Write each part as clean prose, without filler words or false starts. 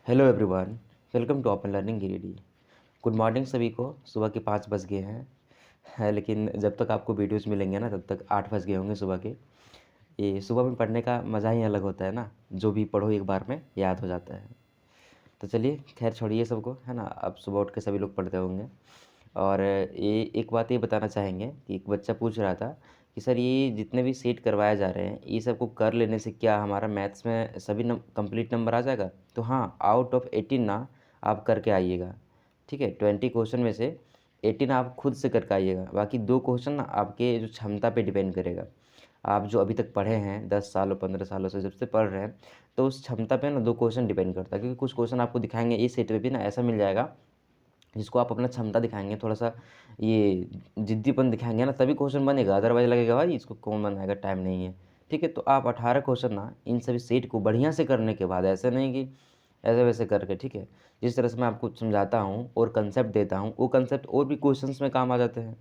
Hello everyone, welcome to open learning Giridih. Good morning सभी को। सुबह के 5 बज गए हैं लेकिन जब तक आपको वीडियोस मिलेंगे ना तब तक 8 बज गए होंगे सुबह के। ये सुबह में पढ़ने का मज़ा ही अलग होता है ना, जो भी पढ़ो एक बार में याद हो जाता है। तो चलिए खैर छोड़िए सबको, है ना। अब सुबह उठ के सभी लोग पढ़ते होंगे। और ये एक बात ये बताना चाहेंगे कि एक बच्चा पूछ रहा था कि सर ये जितने भी सेट करवाए जा रहे हैं ये सबको कर लेने से क्या हमारा मैथ्स में सभी कंप्लीट नंबर आ जाएगा? तो हाँ, आउट ऑफ 18 ना आप करके आइएगा, ठीक है। 20 क्वेश्चन में से 18 आप खुद से करके आइएगा। बाकी 2 क्वेश्चन ना आपके जो क्षमता पे डिपेंड करेगा। आप जो अभी तक पढ़े हैं 10 सालों 15 सालों से जब से पढ़ रहे हैं, तो उस क्षमता पे ना 2 क्वेश्चन डिपेंड करता है। क्योंकि कुछ क्वेश्चन आपको दिखाएंगे इस सेट में भी ना ऐसा मिल जाएगा जिसको आप अपना क्षमता दिखाएंगे, थोड़ा सा ये जिद्दीपन दिखाएंगे ना तभी क्वेश्चन बनेगा। अदरवाइज लगेगा भाई इसको कौन बनाएगा, टाइम नहीं है, ठीक है। तो आप 18 क्वेश्चन ना इन सभी सेट को बढ़िया से करने के बाद, ऐसे नहीं कि ऐसे वैसे करके, ठीक है। जिस तरह से मैं आपको समझाता हूँ और कंसेप्ट देता हूँ वो कंसेप्ट और भी क्वेश्चंस में काम आ जाते हैं,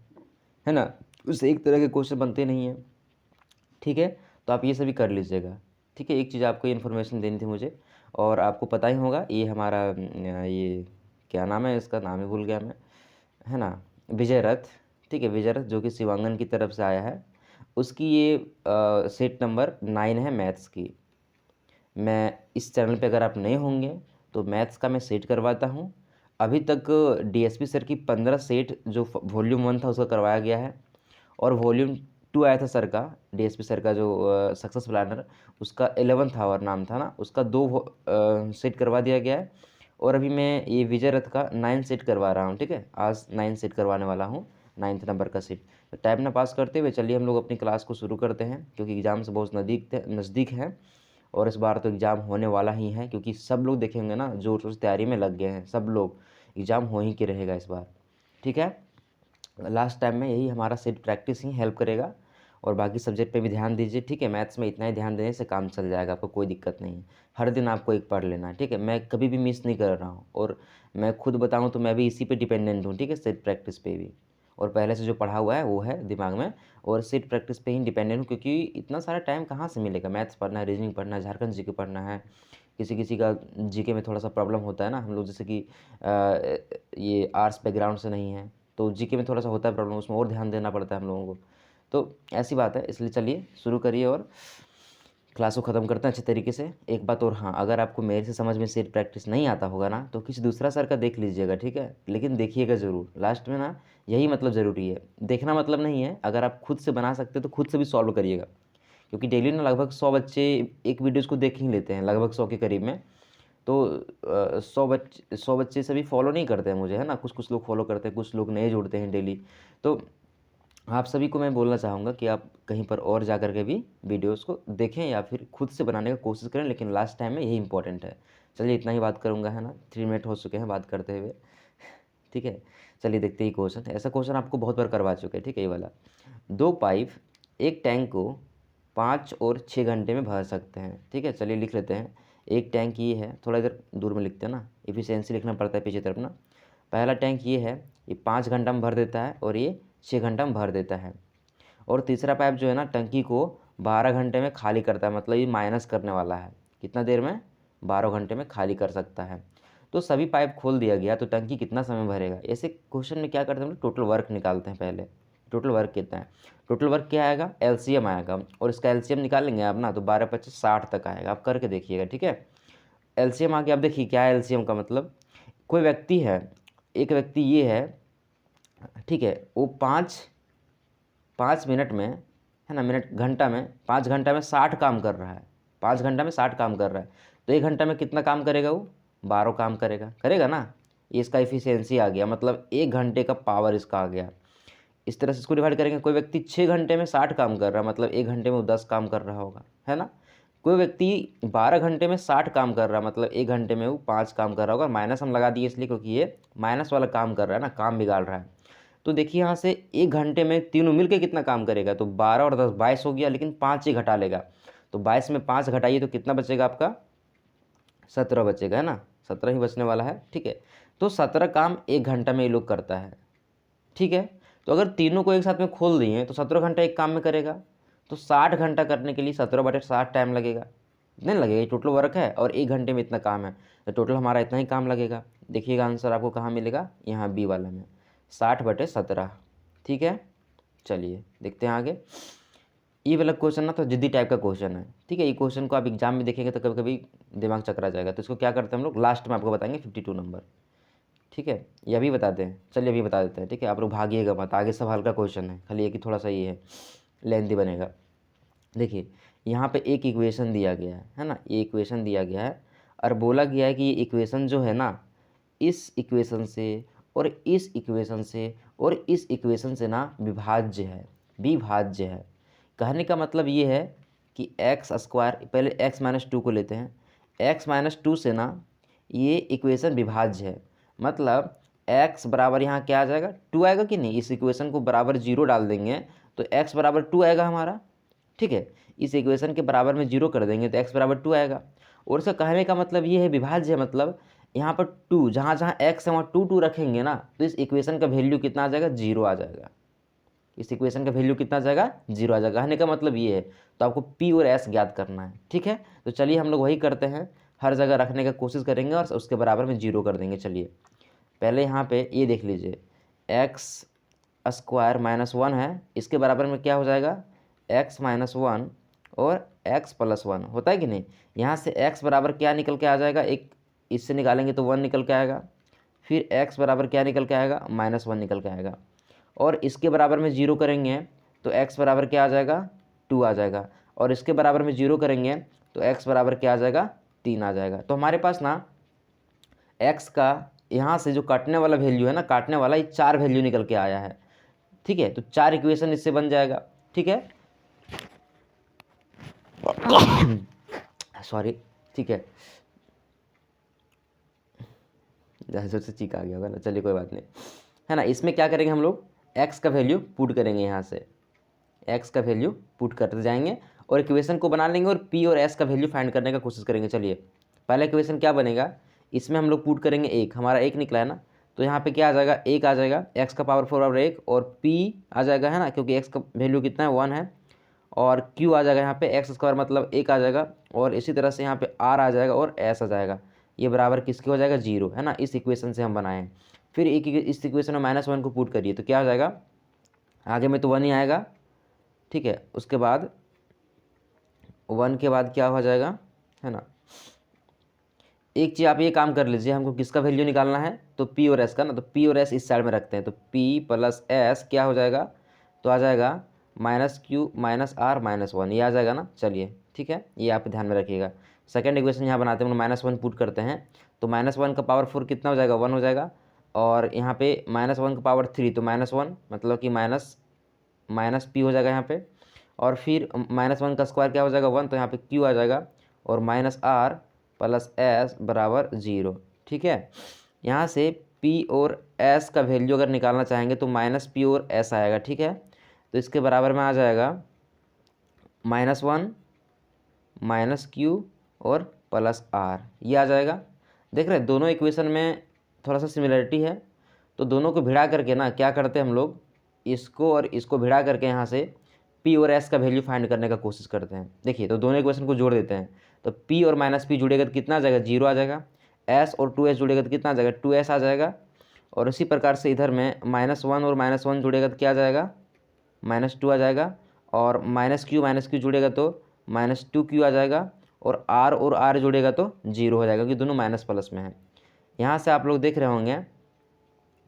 है ना। उससे एक तरह के क्वेश्चन बनते नहीं हैं, ठीक है। तो आप ये सभी कर लीजिएगा, ठीक है। एक चीज़ आपको इन्फॉर्मेशन देनी थी मुझे, और आपको पता ही होगा ये हमारा ये क्या नाम है, इसका नाम ही भूल गया मैं, है ना, विजय रथ, ठीक है। विजय रथ जो कि शिवांगन की तरफ से आया है, उसकी ये सेट नंबर 9 है मैथ्स की। मैं इस चैनल पे अगर आप नए होंगे तो मैथ्स का मैं सेट करवाता हूँ। अभी तक डीएसपी सर की 15 सेट जो वॉल्यूम 1 था उसका करवाया गया है, और वॉल्यूम 2 आया था सर का, डीएसपी सर का जो सक्सेस प्लानर, उसका 11th आवर नाम था ना, उसका 2 सेट करवा दिया गया है। और अभी मैं ये विजय रथ का 9 सेट करवा रहा हूँ, ठीक है। आज 9 सेट करवाने वाला हूँ, 9th नंबर का सेट। तो टाइम ना पास करते हुए चलिए हम लोग अपनी क्लास को शुरू करते हैं, क्योंकि एग्ज़ाम से बहुत नज़दीक है। और इस बार तो एग्ज़ाम होने वाला ही है, क्योंकि सब लोग देखेंगे ना जोर शोर से तैयारी में लग गए हैं सब लोग। एग्ज़ाम हो ही के रहेगा इस बार, ठीक है। लास्ट टाइम में यही हमारा सेट प्रैक्टिस ही हेल्प करेगा, और बाकी सब्जेक्ट पे भी ध्यान दीजिए, ठीक है। मैथ्स में इतना ही ध्यान देने से काम चल जाएगा, आपको कोई दिक्कत नहीं है। हर दिन आपको एक पढ़ लेना है, ठीक है। मैं कभी भी मिस नहीं कर रहा हूँ, और मैं खुद बताऊँ तो मैं भी इसी पे डिपेंडेंट हूँ, ठीक है, सेट प्रैक्टिस पे भी। और पहले से जो पढ़ा हुआ है वो है दिमाग में, और सेट प्रैक्टिस पे ही डिपेंडेंट हूँ, क्योंकि इतना सारा टाइम कहाँ से मिलेगा। मैथ्स पढ़ना है, रीजनिंग पढ़ना है, झारखंड जीके पढ़ना है, किसी किसी का जीके में थोड़ा सा प्रॉब्लम होता है ना, हम लोग जैसे कि ये आर्ट्स बैकग्राउंड से नहीं है, तो जीके में थोड़ा सा होता है प्रॉब्लम, उसमें और ध्यान देना पड़ता है हम लोगों को। तो ऐसी बात है, इसलिए चलिए शुरू करिए और क्लास को ख़त्म करते हैं अच्छे तरीके से। एक बात और, हाँ, अगर आपको मेरे से समझ में सेट प्रैक्टिस नहीं आता होगा ना तो किसी दूसरा सर का देख लीजिएगा, ठीक है। लेकिन देखिएगा ज़रूर लास्ट में ना, यही मतलब ज़रूरी है। देखना मतलब नहीं है, अगर आप खुद से बना सकते तो खुद से भी सॉल्व करिएगा, क्योंकि डेली ना लगभग 100 बच्चे एक वीडियोज़ को देख ही लेते हैं, लगभग 100 के करीब में। तो 100 बच्चे सभी फॉलो नहीं करते हैं मुझे, है ना। कुछ कुछ लोग फॉलो करते हैं, कुछ लोग नए जुड़ते हैं डेली। तो आप सभी को मैं बोलना चाहूँगा कि आप कहीं पर और जा कर के भी वीडियोज़ को देखें या फिर खुद से बनाने का कोशिश करें, लेकिन लास्ट टाइम में यही इंपॉर्टेंट है। चलिए इतना ही बात करूँगा, है ना। 3 मिनट हो चुके हैं बात करते हुए, ठीक है। चलिए देखते ही क्वेश्चन। ऐसा क्वेश्चन आपको बहुत बार करवा चुके हैं, ठीक है, ये वाला। 2 पाइप एक टैंक को 5 और 6 घंटे में भर सकते हैं, ठीक है। चलिए लिख लेते हैं। एक टैंक ये है, थोड़ा इधर दूर में लिखते हैं ना, एफिशिएंसी लिखना पड़ता है पीछे तरफ ना। पहला टैंक ये है, ये 5 घंटा में भर देता है, और ये 6 घंटा में भर देता है। और तीसरा पाइप जो है ना, टंकी को 12 घंटे में खाली करता है, मतलब ये माइनस करने वाला है, कितना देर में, 12 घंटे में खाली कर सकता है। तो सभी पाइप खोल दिया गया तो टंकी कितना समय भरेगा। ऐसे क्वेश्चन में क्या करते हैं हम लोग, टोटल वर्क निकालते हैं पहले। टोटल वर्क कितना है, टोटल वर्क क्या आएगा, एलसीएम आएगा, और इसका एलसीएम निकालेंगे आप ना तो 12 25 60 तक आएगा। आप करके देखिएगा, ठीक है। एलसीएम आ गया। अब देखिए क्या है एलसीएम का मतलब, कोई व्यक्ति है, एक व्यक्ति ये है, ठीक है, वो 5 मिनट में, है ना, मिनट घंटा में, 5 घंटा में 60 काम कर रहा है, 5 घंटा में 60 काम कर रहा है। तो 1 घंटा में कितना काम करेगा वो, 12 काम करेगा, करेगा ना। ये इसका इफिशियंसी आ गया, मतलब 1 घंटे का पावर इसका आ गया। इस तरह से इसको डिवाइड करेंगे। कोई व्यक्ति 6 घंटे में 60 काम कर रहा है, मतलब 1 घंटे में वो 10 काम कर रहा होगा, है ना। कोई व्यक्ति 12 घंटे में 60 काम कर रहा है, मतलब 1 घंटे में वो 5 काम कर रहा होगा। माइनस हम लगा दिए इसलिए क्योंकि ये माइनस वाला काम कर रहा है ना, काम बिगाड़ रहा है। तो देखिए यहाँ से 1 घंटे में तीनों मिलके कितना काम करेगा, तो 12 और 10 22 हो गया, लेकिन 5 ही घटा लेगा। तो 22 में 5 घटाइए तो कितना बचेगा आपका, 17 बचेगा, है ना। 17 ही बचने वाला है, ठीक है। तो 17 काम 1 घंटा में ये लोग करता है, ठीक है। तो अगर तीनों को एक साथ में खोल दिए तो 17 घंटा एक काम में करेगा। तो 60 घंटा करने के लिए 17/60 टाइम लगेगा, इतने लगेगा, ये टोटल वर्क है और 1 घंटे में इतना काम है, तो टोटल हमारा इतना ही काम लगेगा। देखिएगा आंसर आपको कहाँ मिलेगा, यहाँ बी वाला में 60/17। ठीक है, चलिए देखते हैं आगे। ये वाला क्वेश्चन ना तो जिद्दी टाइप का क्वेश्चन है। ठीक है, ये क्वेश्चन को आप एग्जाम में देखेंगे तो कभी कभी दिमाग चकरा जाएगा, तो इसको क्या करते हैं हम लोग लास्ट में आपको बताएंगे 52 नंबर। ठीक है, ये अभी बताते हैं, चलिए अभी बता देते हैं। ठीक है, आप लोग भागिएगा मत, आगे सब हल्का क्वेश्चन है, खाली एक ही थोड़ा सा ये है लेंथी बनेगा। देखिए यहाँ पे एक इक्वेशन दिया गया है ना, ये इक्वेशन दिया गया है और बोला गया है कि ये इक्वेशन जो है ना, इस इक्वेशन से और इस इक्वेशन से और इस इक्वेशन से ना विभाज्य है, विभाज्य है। कहने का मतलब ये है कि एक्स स्क्वायर, पहले x-2 को लेते हैं, x-2 से ना ये इक्वेशन विभाज्य है। मतलब x बराबर यहाँ क्या आ जाएगा, 2 आएगा कि नहीं, इस इक्वेशन को बराबर 0 डाल देंगे तो x बराबर 2 आएगा हमारा। ठीक है, इस इक्वेशन के बराबर में 0 कर देंगे तो x बराबर 2 आएगा। और इसका कहने का मतलब ये है विभाज्य है, मतलब यहाँ पर 2, जहाँ जहाँ x है वहाँ 2 रखेंगे ना, तो इस इक्वेशन का वैल्यू कितना आ जाएगा, 0 आ जाएगा। इस इक्वेशन का वैल्यू कितना आ जाएगा, 0 आ जाएगा। कहने का मतलब ये है, तो आपको p और s ज्ञात करना है। ठीक है, तो चलिए हम लोग वही करते हैं, हर जगह रखने का कोशिश करेंगे और उसके बराबर में 0 कर देंगे। चलिए पहले यहाँ पे ये देख लीजिए, x² -1 है, इसके बराबर में क्या हो जाएगा, x -1 और x + 1 होता है कि नहीं। यहाँ से x बराबर क्या निकल के आ जाएगा, एक इससे निकालेंगे तो 1 निकल के आएगा, फिर x बराबर क्या निकल के आएगा, -1 निकल के आएगा, और इसके बराबर में 0 करेंगे तो x बराबर क्या आ जाएगा, 2 आ जाएगा, और इसके बराबर में 0 करेंगे तो x बराबर क्या आ जाएगा, 3 आ जाएगा। तो हमारे पास ना x का यहाँ से जो काटने वाला वैल्यू है ना, काटने वाला, ये 4 वैल्यू निकल के आया है। ठीक है, तो 4 इक्वेशन इससे बन जाएगा। ठीक है सॉरी। ठीक है, जोर से चीख आ गया होगा ना, चलिए कोई बात नहीं, है ना। इसमें क्या करेंगे हम लोग, x का वैल्यू पुट करेंगे, यहाँ से x का वैल्यू पुट करते जाएंगे और इक्वेशन को बना लेंगे और p और s का वैल्यू फाइंड करने का कोशिश करेंगे। चलिए पहला इक्वेशन क्या बनेगा, इसमें हम लोग पुट करेंगे 1, हमारा 1 निकला है ना, तो यहाँ पे क्या आ जाएगा, 1 आ जाएगा, x का पावर 4 बराबर 1 और p आ जाएगा, है ना, क्योंकि x का वैल्यू कितना है, 1 है, और q आ जाएगा यहाँ पे x² मतलब 1 आ जाएगा, और इसी तरह से यहाँ पे r आ जाएगा और s आ जाएगा, ये बराबर किसके हो जाएगा, 0, है ना। इस इक्वेशन से हम बनाए। फिर एक इस इक्वेशन में -1 को पुट करिए तो क्या हो जाएगा, आगे में तो 1 ही आएगा। ठीक है, उसके बाद 1 के बाद क्या हो जाएगा, है ना। एक चीज़ आप ये काम कर लीजिए, हमको किसका वैल्यू निकालना है, तो p और s का ना, तो p और s इस साइड में रखते हैं, तो p + s क्या हो जाएगा, तो आ जाएगा -q -r -1, ये आ जाएगा ना। चलिए ठीक है, ये आप ध्यान में रखिएगा। सेकंड इक्वेशन यहाँ बनाते हैं, हम -1 पुट करते हैं, तो -1 का पावर 4 कितना हो जाएगा, 1 हो जाएगा, और यहाँ पे -1 का पावर 3 तो -1 मतलब कि माइनस p हो जाएगा यहाँ पे, और फिर -1 का स्क्वायर क्या हो जाएगा, 1, तो यहाँ पे q आ जाएगा, और -r + s बराबर 0। ठीक है, यहाँ से p और s का वैल्यू अगर निकालना चाहेंगे तो -p और s आएगा। ठीक है, तो इसके बराबर में आ जाएगा -1 -q और +r, ये आ जाएगा। देख रहे हैं दोनों इक्वेशन में थोड़ा सा सिमिलरिटी है, तो दोनों को भिड़ा करके ना क्या करते हैं हम लोग, इसको और इसको भिड़ा करके यहाँ से p और s का वैल्यू फाइंड करने का कोशिश करते हैं। देखिए तो दोनों इक्वेशन को जोड़ देते हैं, तो p और -p जुड़ेगा तो कितना आ जाएगा, 0 आ जाएगा, s और 2s जुड़ेगा तो कितना आ जाएगा, 2s आ जाएगा, और इसी प्रकार से इधर में -1 और -1 जुड़ेगा तो क्या आ जाएगा, -2 आ जाएगा, और -q जुड़ेगा तो -2q आ जाएगा, और r जुड़ेगा तो 0 हो जाएगा, क्योंकि दोनों माइनस प्लस में है। यहाँ से आप लोग देख रहे होंगे,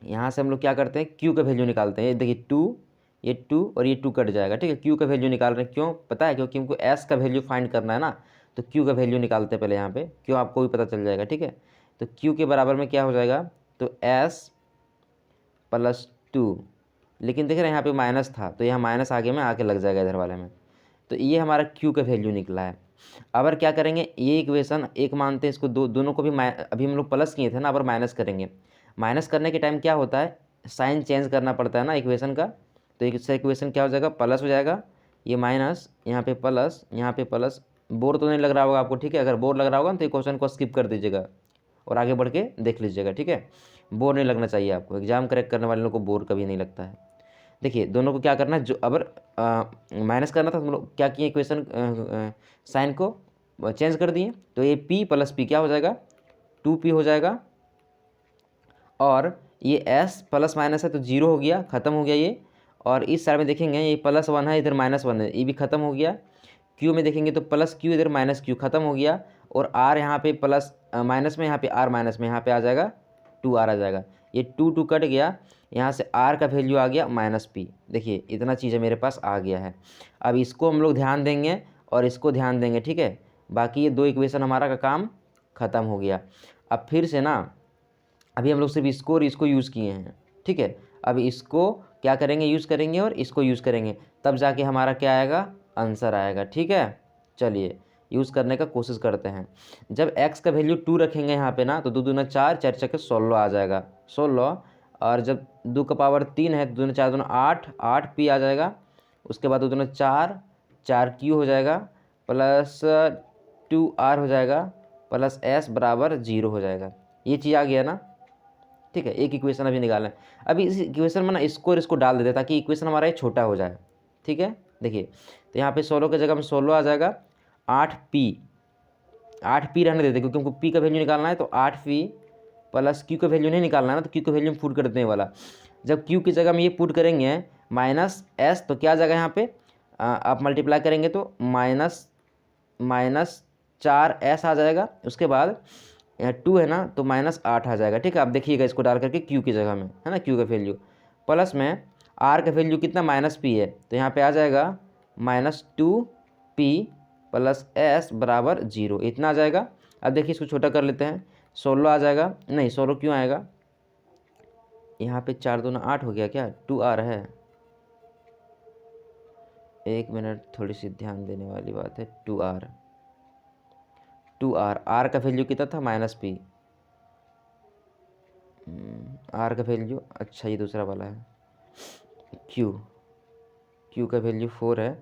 यहाँ से हम लोग क्या करते हैं, q का वैल्यू निकालते हैं। ये देखिए 2, ये 2 और ये 2 कट जाएगा। ठीक है, q का वैल्यू निकाल रहे हैं, क्यों पता है, क्योंकि हमको s का वैल्यू फाइंड करना है ना, तो q का वैल्यू निकालते हैं पहले यहाँ पे, क्यों आपको भी पता चल जाएगा। ठीक है, तो q के बराबर में क्या हो जाएगा, तो s + 2, लेकिन देख रहे हैं यहाँ पे माइनस था, तो यहाँ माइनस आगे में आके लग जाएगा इधर वाले में, तो ये हमारा q का वैल्यू निकला है। अब क्या करेंगे, ये इक्वेशन एक मानते हैं इसको, दोनों को भी अभी हम लोग प्लस किए थे ना, अब माइनस करेंगे। माइनस करने के टाइम क्या होता है, साइन चेंज करना पड़ता है ना इक्वेशन का, तो इससे इक्वेशन क्या हो जाएगा, प्लस हो जाएगा, ये माइनस, यहाँ पे प्लस, यहाँ पे प्लस। बोर तो नहीं लग रहा होगा आपको। ठीक है, अगर बोर लग रहा होगा तो ये क्वेश्चन को स्किप कर दीजिएगा और आगे बढ़ के देख लीजिएगा। ठीक है, बोर नहीं लगना चाहिए आपको, एग्जाम करेक्ट करने वाले लोगों को बोर कभी नहीं लगता है। देखिए दोनों को क्या करना है, जो अगर माइनस करना था तो हम लोग क्या किए, इक्वेशन साइन को चेंज कर दिए तो ये p प्लस पी क्या हो जाएगा 2p हो जाएगा, और ये s प्लस माइनस है तो 0 हो गया, ख़त्म हो गया ये। और इस साइड में देखेंगे ये +1 है, इधर -1 है, ये भी ख़त्म हो गया। q में देखेंगे तो प्लस q, इधर माइनस q, ख़त्म हो गया। और r यहाँ पे प्लस माइनस में, यहाँ पे r माइनस में, यहाँ पे आ जाएगा 2r आ जाएगा। ये 2 कट गया, यहाँ से r का वैल्यू आ गया -p। देखिए इतना चीज़ मेरे पास आ गया है। अब इसको हम लोग ध्यान देंगे और इसको ध्यान देंगे, ठीक है। बाकी ये 2 इक्वेशन हमारा का काम ख़त्म हो गया। अब फिर से ना, अभी हम लोग सिर्फ इसको और इसको यूज़ किए हैं, ठीक है। अब इसको क्या करेंगे, यूज़ करेंगे और इसको यूज़ करेंगे, तब जाके हमारा क्या आएगा, आंसर आएगा, ठीक है। चलिए यूज़ करने का कोशिश करते हैं। जब x का वैल्यू 2 रखेंगे यहाँ पे ना, तो 2 दूना 4, 4 छक्के 16 आ जाएगा, 16। और जब 2 का पावर 3 है, 2 दूना 4 दूना 8, 8p आ जाएगा। उसके बाद 2 दूना 4, 4q हो जाएगा, प्लस 2r हो जाएगा, प्लस s बराबर 0 हो जाएगा। ये चीज़ आ गया ना, ठीक है। एक इक्वेशन अभी निकालें। अभी इस इक्वेशन में ना इसको और इसको डाल देते ताकि इक्वेशन हमारा ये छोटा हो जाए, ठीक है। देखिए तो यहाँ पे 16 की जगह में 16 आ जाएगा, 8p रहने देते क्योंकि हमको p का वैल्यू निकालना है। तो 8p प्लस q का वैल्यू नहीं निकालना है ना, तो q का वैल्यू हम पुट कर देने वाला। जब q की जगह में ये पुट करेंगे -s, तो क्या आ जाएगा यहाँ पे, आप मल्टीप्लाई करेंगे तो -4s आ जाएगा। उसके बाद यहाँ 2 है ना, तो -8 आ जाएगा, ठीक है। आप देखिएगा इसको डाल करके q की जगह में, है ना, q का वैल्यू प्लस में r का वैल्यू कितना -p है, तो यहाँ पे आ जाएगा -2p प्लस s बराबर 0, इतना आ जाएगा। अब देखिए इसको छोटा कर लेते हैं, 16 आ जाएगा, नहीं 16 क्यों आएगा, यहाँ पे 4 दूना 8 हो गया, क्या 2r है। एक मिनट, थोड़ी सी ध्यान देने वाली बात है। 2r, r का वैल्यू कितना था -p, r का वैल्यू, अच्छा ये दूसरा वाला है, q का वैल्यू 4 है,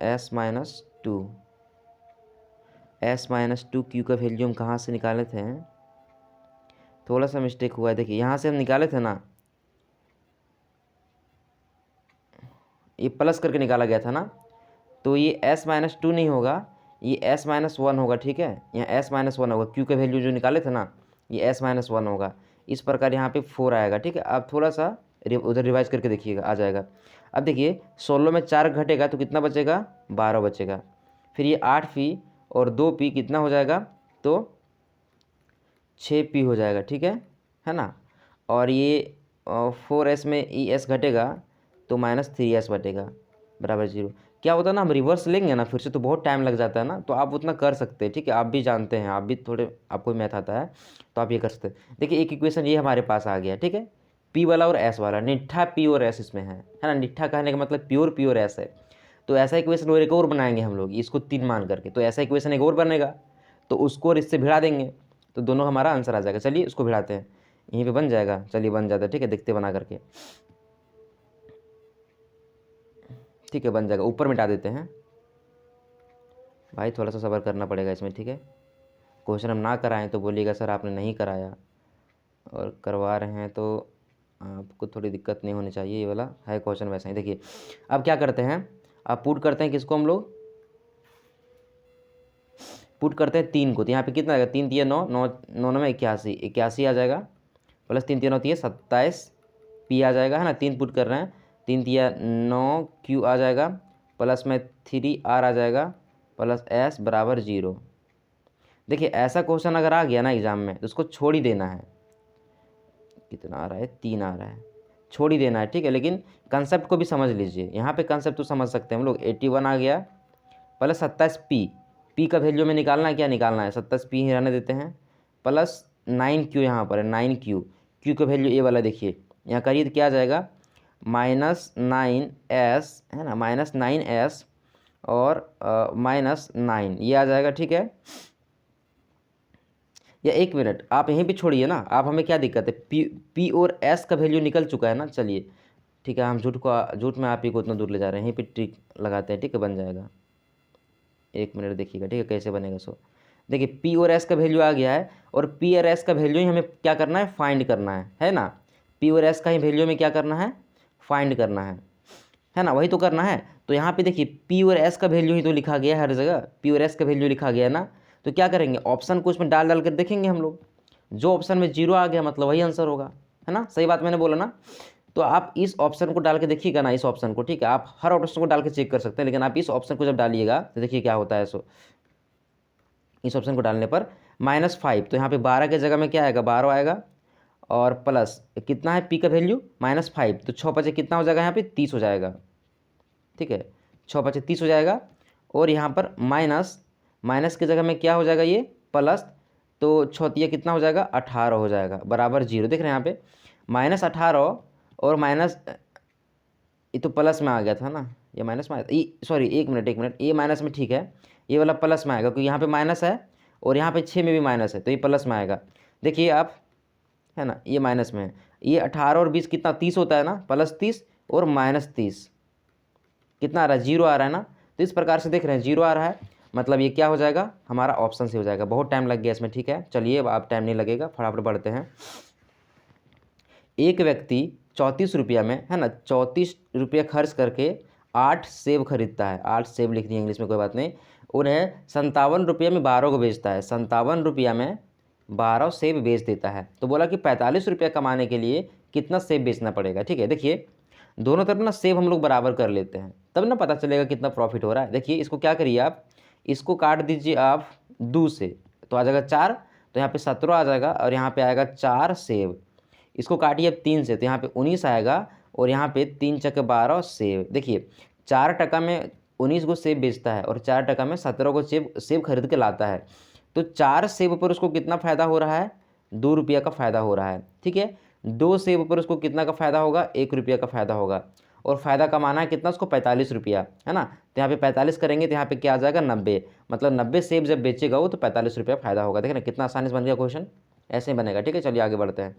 s -2 q का वैल्यू हम कहाँ से निकाले थे, थोड़ा सा मिस्टेक हुआ है। देखिए यहाँ से हम निकाले थे ना, ये प्लस करके निकाला गया था ना, तो ये s -2 नहीं होगा, ये s -1 होगा, ठीक है। यहाँ s -1 होगा, q का वैल्यू जो निकाले थे ना, ये s -1 होगा। इस प्रकार यहाँ पे 4 आएगा, ठीक है। आप थोड़ा सा उधर रिवाइज करके देखिएगा, आ जाएगा। अब देखिए 16 में 4 घटेगा तो कितना बचेगा, 12 बचेगा। फिर ये 8p और 2p कितना हो जाएगा, तो 6p हो जाएगा, ठीक है ना। और ये 4s में es घटेगा तो -3s बटेगा बराबर 0। क्या होता है ना, हम रिवर्स लेंगे ना फिर से तो बहुत टाइम लग जाता है ना, तो आप उतना कर सकते हैं, ठीक है। आप भी जानते हैं, आप भी थोड़े, आपको मैथ आता है तो आप ये कर सकते हैं। देखिए एक इक्वेशन ये हमारे पास आ गया, ठीक है। p वाला और s वाला, निट्ठा p और s इसमें है ना। निट्ठा कहने का मतलब प्योर p और s है। तो ऐसा इक्वेशन और एक और बनाएंगे हम लोग, इसको 3 मान करके, तो ऐसा इक्वेशन एक और बनेगा, तो उसको और इससे भिड़ा देंगे तो दोनों हमारा आंसर आ जाएगा। चलिए उसको भिड़ाते हैं, यहीं पे बन जाएगा, चलिए बन जाता है, ठीक है। देखते बना करके, ठीक है, बन जाएगा। ऊपर मिटा देते हैं भाई, थोड़ा सा सब्र करना पड़ेगा इसमें, ठीक है। क्वेश्चन हम ना कराएं तो बोलिएगा सर आपने नहीं कराया, और करवा रहे हैं तो आपको थोड़ी दिक्कत नहीं होनी चाहिए। ये वाला है क्वेश्चन वैसा ही। देखिए अब क्या करते हैं, अब पुट करते हैं किसको, हम लोग पुट करते हैं 3 को, तो यहाँ पे कितना आएगा, 3 तिया 9, 9 9 में 81, 81 आ जाएगा, प्लस 3 तिया 9 तिया 27p आ जाएगा, है ना। 3 पुट कर रहे हैं, 3 तिया 9q आ जाएगा, प्लस में 3r आ जाएगा, प्लस s बराबर 0। देखिए ऐसा क्वेश्चन अगर आ गया ना एग्जाम में तो उसको छोड़ ही देना है। कितना आ रहा है, 3 आ रहा है, छोड़ ही देना है, ठीक है। लेकिन कंसेप्ट को भी समझ लीजिए, यहाँ पे कंसेप्ट तो समझ सकते हैं हम लोग। 81 आ गया, प्लस 27p का वैल्यू में निकालना है, क्या निकालना है, 27p ही रहने देते हैं, प्लस 9q यहाँ पर है, 9q, q का वैल्यू ए वाला देखिए यहाँ करिए तो क्या आ जाएगा, -9s, है ना, -9s और -9 ये आ जाएगा, ठीक है। या एक मिनट आप यहीं पे छोड़िए ना, आप हमें क्या दिक्कत है, p और s का वैल्यू निकल चुका है ना। चलिए ठीक है, हम झूठ में आप ही को उतना दूर ले जा रहे हैं, यहीं पे ट्रिक लगाते हैं, ठीक है, बन जाएगा। एक मिनट देखिएगा, ठीक है, कैसे बनेगा। सो देखिए p और s का वैल्यू आ गया है, और p और s का वैल्यू ही हमें क्या करना है, फाइंड करना है ना। p और s का ही वैल्यू में क्या करना है, फाइंड करना है ना, वही तो करना है। तो यहाँ पे देखिए पी और एस का वैल्यू ही तो लिखा गया है हर जगह, पी और एस का वैल्यू लिखा गया है ना। तो क्या करेंगे, ऑप्शन को उसमें डाल डाल कर देखेंगे हम लोग, जो ऑप्शन में 0 आ गया मतलब वही आंसर होगा, है ना। सही बात मैंने बोला ना। तो आप इस ऑप्शन को डाल के देखिएगा ना, इस ऑप्शन को, ठीक है। आप हर ऑप्शन को डाल के चेक कर सकते हैं, लेकिन आप इस ऑप्शन को जब डालिएगा तो देखिए क्या होता है। सो इस ऑप्शन को डालने पर -5, तो यहाँ पे 12 की जगह में क्या आएगा, 12 आएगा, और प्लस कितना है पी का वैल्यू -5, तो 6 5 कितना हो जाएगा, यहाँ पे 30 हो जाएगा, ठीक है। 6 5 30 हो जाएगा, और यहाँ पर माइनस, माइनस की जगह में क्या हो जाएगा, ये प्लस, तो 6 तिया कितना हो जाएगा, 18 हो जाएगा, बराबर 0। देख रहे हैं यहाँ पे -18 और माइनस, ये तो प्लस में आ गया था ना, ये माइनस में, ये सॉरी एक मिनट, ये माइनस में ठीक है, ये वाला प्लस में आएगा, क्योंकि यहाँ पे माइनस है और यहाँ पे 6 में भी माइनस है, तो ये प्लस में आएगा। देखिए आप, है ना, ये माइनस में है, ये 18 और 20 कितना, 30 होता है ना, +30 और -30 कितना आ रहा है, 0 आ रहा है ना। तो इस प्रकार से देख रहे हैं 0 आ रहा है, मतलब ये क्या हो जाएगा, हमारा ऑप्शन से हो जाएगा। बहुत टाइम लग गया इसमें, ठीक है। चलिए अब आप, टाइम नहीं लगेगा, फटाफट बढ़ते हैं। एक व्यक्ति 34 रुपया में, है ना, 34 रुपया खर्च करके 8 सेब खरीदता है, 8 सेब लिख दिए इंग्लिश में, कोई बात नहीं। उन्हें 57 रुपये में 12 को बेचता है, 57 रुपया में 12 सेब बेच देता है। तो बोला कि 45 रुपया कमाने के लिए कितना सेब बेचना पड़ेगा, ठीक है। देखिए दोनों तरफ ना सेब हम लोग बराबर कर लेते हैं, तब ना पता चलेगा कितना प्रॉफिट हो रहा है। देखिए इसको क्या करिए आप, इसको काट दीजिए आप 2 से, तो आ जाएगा 4, तो यहाँ पे 17 आ जाएगा, और यहाँ पे आएगा 4 सेब। इसको काटिए अब 3 से, तो यहाँ पे 19 आएगा, और यहाँ पे 3 चक्के 12 सेब। देखिए 4 टका में 19 को सेब बेचता है, और 4 टका में 17 को सेब खरीद के लाता है। तो 4 सेब पर उसको कितना फ़ायदा हो रहा है, 2 रुपया का फ़ायदा हो रहा है, ठीक है। 2 सेब पर उसको कितना का फ़ायदा होगा, 1 रुपया का फ़ायदा होगा, और फ़ायदा कमाना है कितना उसको, 45 रुपया, है ना। तो यहाँ पे 45 करेंगे तो यहाँ पे क्या आ जाएगा, 90, मतलब 90 सेब जब बेचेगा वो, तो 45 रुपया फ़ायदा होगा। देखिए ना कितना आसानी से बन गया क्वेश्चन, ऐसे ही बनेगा, ठीक है। चलिए आगे बढ़ते हैं।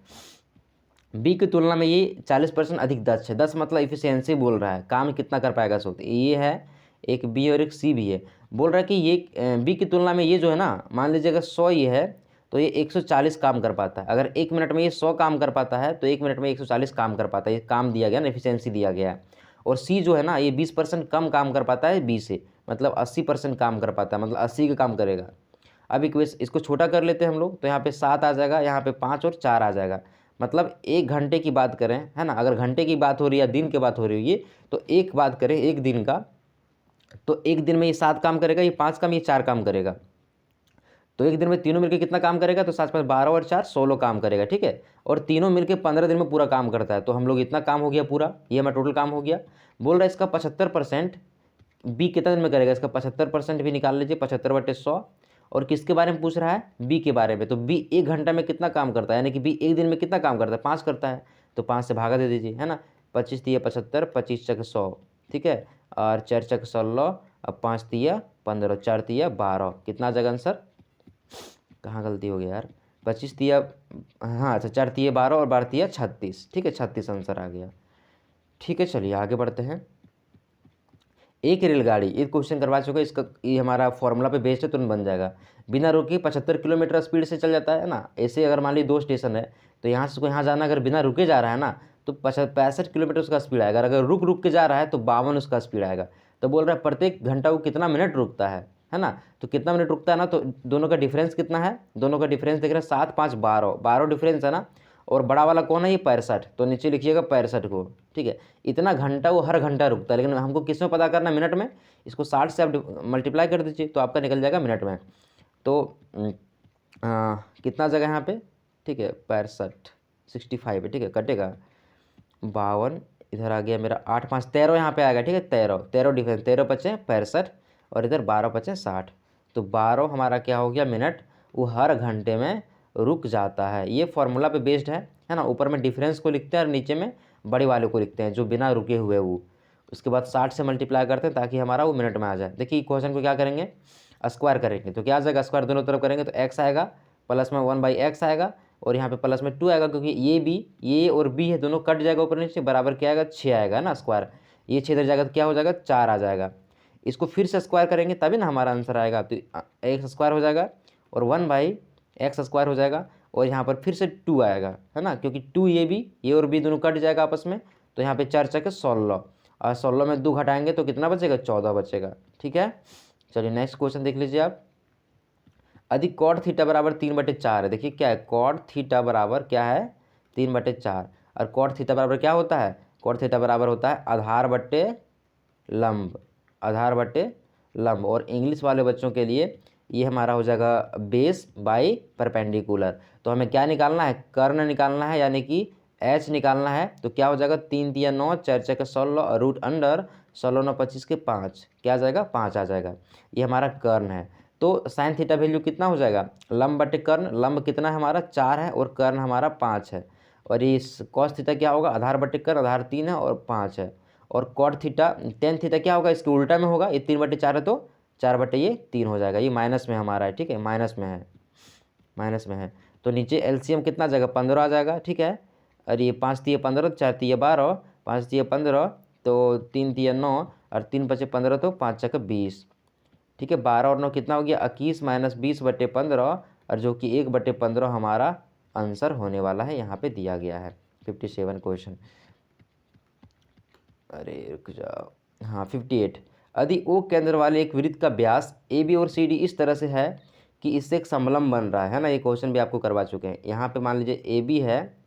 बी की तुलना में ये 40% अधिक दक्ष है, 10 मतलब इफिशियंसी बोल रहा है, काम कितना कर पाएगा सोच, ये है एक बी और एक सी भी है। बोल रहा है कि ये बी की तुलना में ये जो है ना, मान लीजिए अगर 100 ये है, तो ये 140 काम कर पाता है। अगर 1 मिनट में ये 100 काम कर पाता है, तो 1 मिनट में 140 काम कर पाता है, ये काम दिया गया ना, एफिशिएंसी दिया गया है। और सी जो है ना, ये 20% कम काम कर पाता है बी से, मतलब 80% काम कर पाता है, मतलब 80 का काम करेगा। अब इसको छोटा कर लेते हैं हम लोग, तो यहाँ पे 7 आ जाएगा, यहाँ पे 5 और 4 आ जाएगा। मतलब 1 घंटे की बात करें, है ना, अगर घंटे की बात हो रही है या दिन की बात हो रही है, तो एक बात करें एक दिन का, तो एक दिन में ये 7 काम करेगा, ये 5 काम, ये 4 काम करेगा। तो एक दिन में तीनों मिलकर कितना काम करेगा, तो 7 5 12 और 4 16 काम करेगा, ठीक है। और तीनों मिलकर 15 दिन में पूरा काम करता है, तो हम लोग इतना काम हो गया पूरा, ये हमारा टोटल काम हो गया। बोल रहा है इसका 75% बी कितना दिन में करेगा, इसका 75% भी निकाल लीजिए, 75/100। और किसके बारे में पूछ रहा है, बी के बारे में। तो बी 1 घंटा में कितना काम करता है, यानी कि बी एक दिन में कितना काम करता है, 5 करता है, तो 5 से भागा दे दीजिए, है ना। 25 तिया 75, 25 चक 100, ठीक है, और 4 चक 16, अब 5 तिया 15, 4 तिया 12, कितना आ जाएगा आंसर, कहाँ गलती हो गया यार, 25 तिया, हाँ अच्छा, 4 तिया 12 और 12 तिया 36, ठीक है, 36 आंसर आ गया, ठीक है। चलिए आगे बढ़ते हैं। एक रेलगाड़ी, ये क्वेश्चन करवा चुके, इसका ये हमारा फॉर्मूला पे बेस्ड है, तुरंत बन जाएगा। बिना रुके 75 किलोमीटर स्पीड से चल जाता है ना। ऐसे अगर मान ली 2 स्टेशन है, तो यहाँ से उसको यहाँ जाना, अगर बिना रुके जा रहा है ना, तो 65 किलोमीटर उसका स्पीड आएगा। अगर रुक रुक के जा रहा है तो 52 उसका स्पीड आएगा। तो बोल रहा है प्रत्येक घंटा वो कितना मिनट रुकता है ना। तो कितना मिनट रुकता है ना, तो दोनों का डिफरेंस कितना है, दोनों का डिफरेंस देख रहे हैं, 7 5 12, 12 डिफरेंस है ना। और बड़ा वाला कौन है, ये 65, तो नीचे लिखिएगा 65 को, ठीक है। इतना घंटा वो हर घंटा रुकता है, लेकिन हमको किस में पता करना, मिनट में। इसको 60 से आप मल्टीप्लाई कर दीजिए, तो आपका निकल जाएगा मिनट में। तो कितना जगह यहाँ पे, ठीक है, 65 65 है, ठीक है, कटेगा 52, इधर आ गया मेरा 8 5 13 यहाँ पे आएगा, ठीक है, 13 डिफरेंस, 13 पचे 65 और इधर 12 पचे 60, तो 12 हमारा क्या हो गया मिनट, वो हर घंटे में रुक जाता है। ये फॉर्मूला पे बेस्ड है ना। ऊपर में डिफरेंस को लिखते हैं और नीचे में बड़े वाले को लिखते हैं, जो बिना रुके हुए वो। उसके बाद 60 से मल्टीप्लाई करते हैं, ताकि हमारा वो मिनट में आ जाए। देखिए क्वेश्चन को क्या करेंगे, स्क्वायर करेंगे, तो क्या आ जाएगा, स्क्वायर दोनों तरफ करेंगे तो एक्स आएगा, प्लस में 1/x आएगा, और यहाँ पे प्लस में 2 आएगा, क्योंकि ये और बी है, दोनों कट जाएगा ऊपर नीचे, बराबर क्या आएगा, 6 आएगा ना स्क्वायर। ये 6 इधर जाएगा तो क्या हो जाएगा, 4 आ जाएगा। इसको फिर से स्क्वायर करेंगे तभी ना हमारा आंसर आएगा। तो एक्स स्क्वायर हो जाएगा और 1/x स्क्वायर हो जाएगा, और यहाँ पर फिर से 2 आएगा, है ना, क्योंकि 2 ये और बी दोनों कट जाएगा आपस में, तो यहाँ पे 4 चके 16, और 16 में 2 घटाएंगे तो कितना बचेगा, 14 बचेगा। ठीक है, चलिए नेक्स्ट क्वेश्चन देख लीजिए आप। अधिक कॉट थीटा बराबर 3/4 है। देखिए क्या है, कॉट थीटा बराबर क्या है, 3/4। और कॉट थीटा बराबर क्या होता है, कॉट थीटा बराबर होता है आधार बट्टे लंब, आधार बट्टे लंब। और इंग्लिश वाले बच्चों के लिए ये हमारा हो जाएगा बेस बाई परपेंडिकुलर। तो हमें क्या निकालना है, कर्ण निकालना है, यानी कि एच निकालना है। तो क्या हो जाएगा, 3 तिया 9, 4 छक्के 16, रूट अंडर 16 9 25 के 5, क्या आ जाएगा, 5 आ जाएगा। ये हमारा कर्ण है। तो साइन थीटा वैल्यू कितना हो जाएगा, लंब बटे कर्ण, लंब कितना है हमारा 4 है और कर्ण हमारा 5 है। और इस कॉस थीटा क्या होगा, आधार बटे कर्ण, आधार 3 है और 5 है। और कॉट थीटा टेन थीटा क्या होगा, इसके उल्टा में होगा, ये 3/4 है तो 4/3 हो जाएगा। ये माइनस में हमारा है, ठीक है, माइनस में है, माइनस में है। तो नीचे एलसीएम कितना आ जाएगा, 15 आ जाएगा। ठीक है, और ये 5 तिया 15, 4 तिया 12, 5 तिया 15, तो 3 तिया 9 और 3 बचे 15, तो 5 छक्के 20। ठीक है, 12 और 9 कितना हो गया, 21 माइनस 20/15, और जो कि 1/15 हमारा आंसर होने वाला है, यहाँ पे दिया गया है 57 क्वेश्चन। अरे रुक जाओ, हाँ 58। यदि ओ केंद्र वाले एक वृत्त का व्यास ए बी और सी डी इस तरह से है कि इससे एक समलंब बन रहा है ना, ये क्वेश्चन भी आपको करवा चुके हैं। यहाँ पे मान लीजिए ए बी है,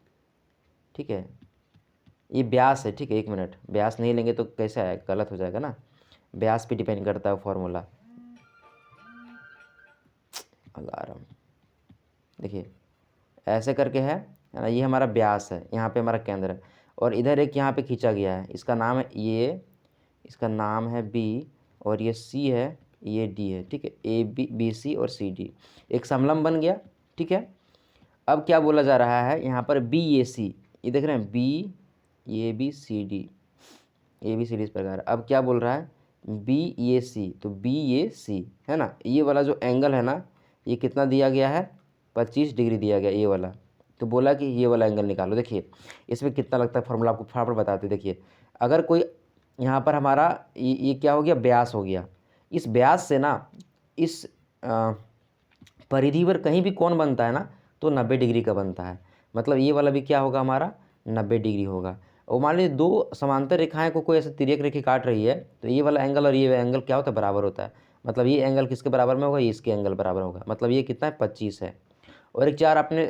ठीक है, ये व्यास है, ठीक है, 1 मिनट, व्यास नहीं लेंगे तो कैसे आएगा, गलत हो जाएगा ना, व्यास पे डिपेंड करता है फॉर्मूला। अलार्म, देखिए ऐसे करके है ना, ये हमारा व्यास है, यहाँ पे हमारा केंद्र है, और इधर एक यहाँ पे खींचा गया है, इसका नाम है ये, इसका नाम है बी, और ये सी है, ये डी है। ठीक है, ए बी, बी सी और सी डी, एक समलंब बन गया। ठीक है, अब क्या बोला जा रहा है यहाँ पर, बी ए सी, ये देख रहे हैं, B A B C D, A B C D इस प्रकार। अब क्या बोल रहा है, बी ए सी, तो बी ए सी है ना, ये वाला जो एंगल है ना, ये कितना दिया गया है, 25 डिग्री दिया गया ये वाला। तो बोला कि ये वाला एंगल निकालो। देखिए इसमें कितना लगता है फॉर्मूला, आपको फटाफट बताते। देखिए अगर कोई यहाँ पर हमारा ये क्या हो गया, व्यास हो गया, इस व्यास से ना इस परिधि पर कहीं भी कोण बनता है ना, तो 90 डिग्री का बनता है। मतलब ये वाला भी क्या होगा हमारा, 90 डिग्री होगा। और मान लीजिए दो समांतर रेखाएं को कोई ऐसे तिर्यक रेखा काट रही है, तो ये वाला एंगल और ये एंगल क्या होता है, बराबर होता है। मतलब ये एंगल किसके बराबर में होगा, ये इसके एंगल बराबर होगा। मतलब ये कितना है, 25 है। और एक चार आपने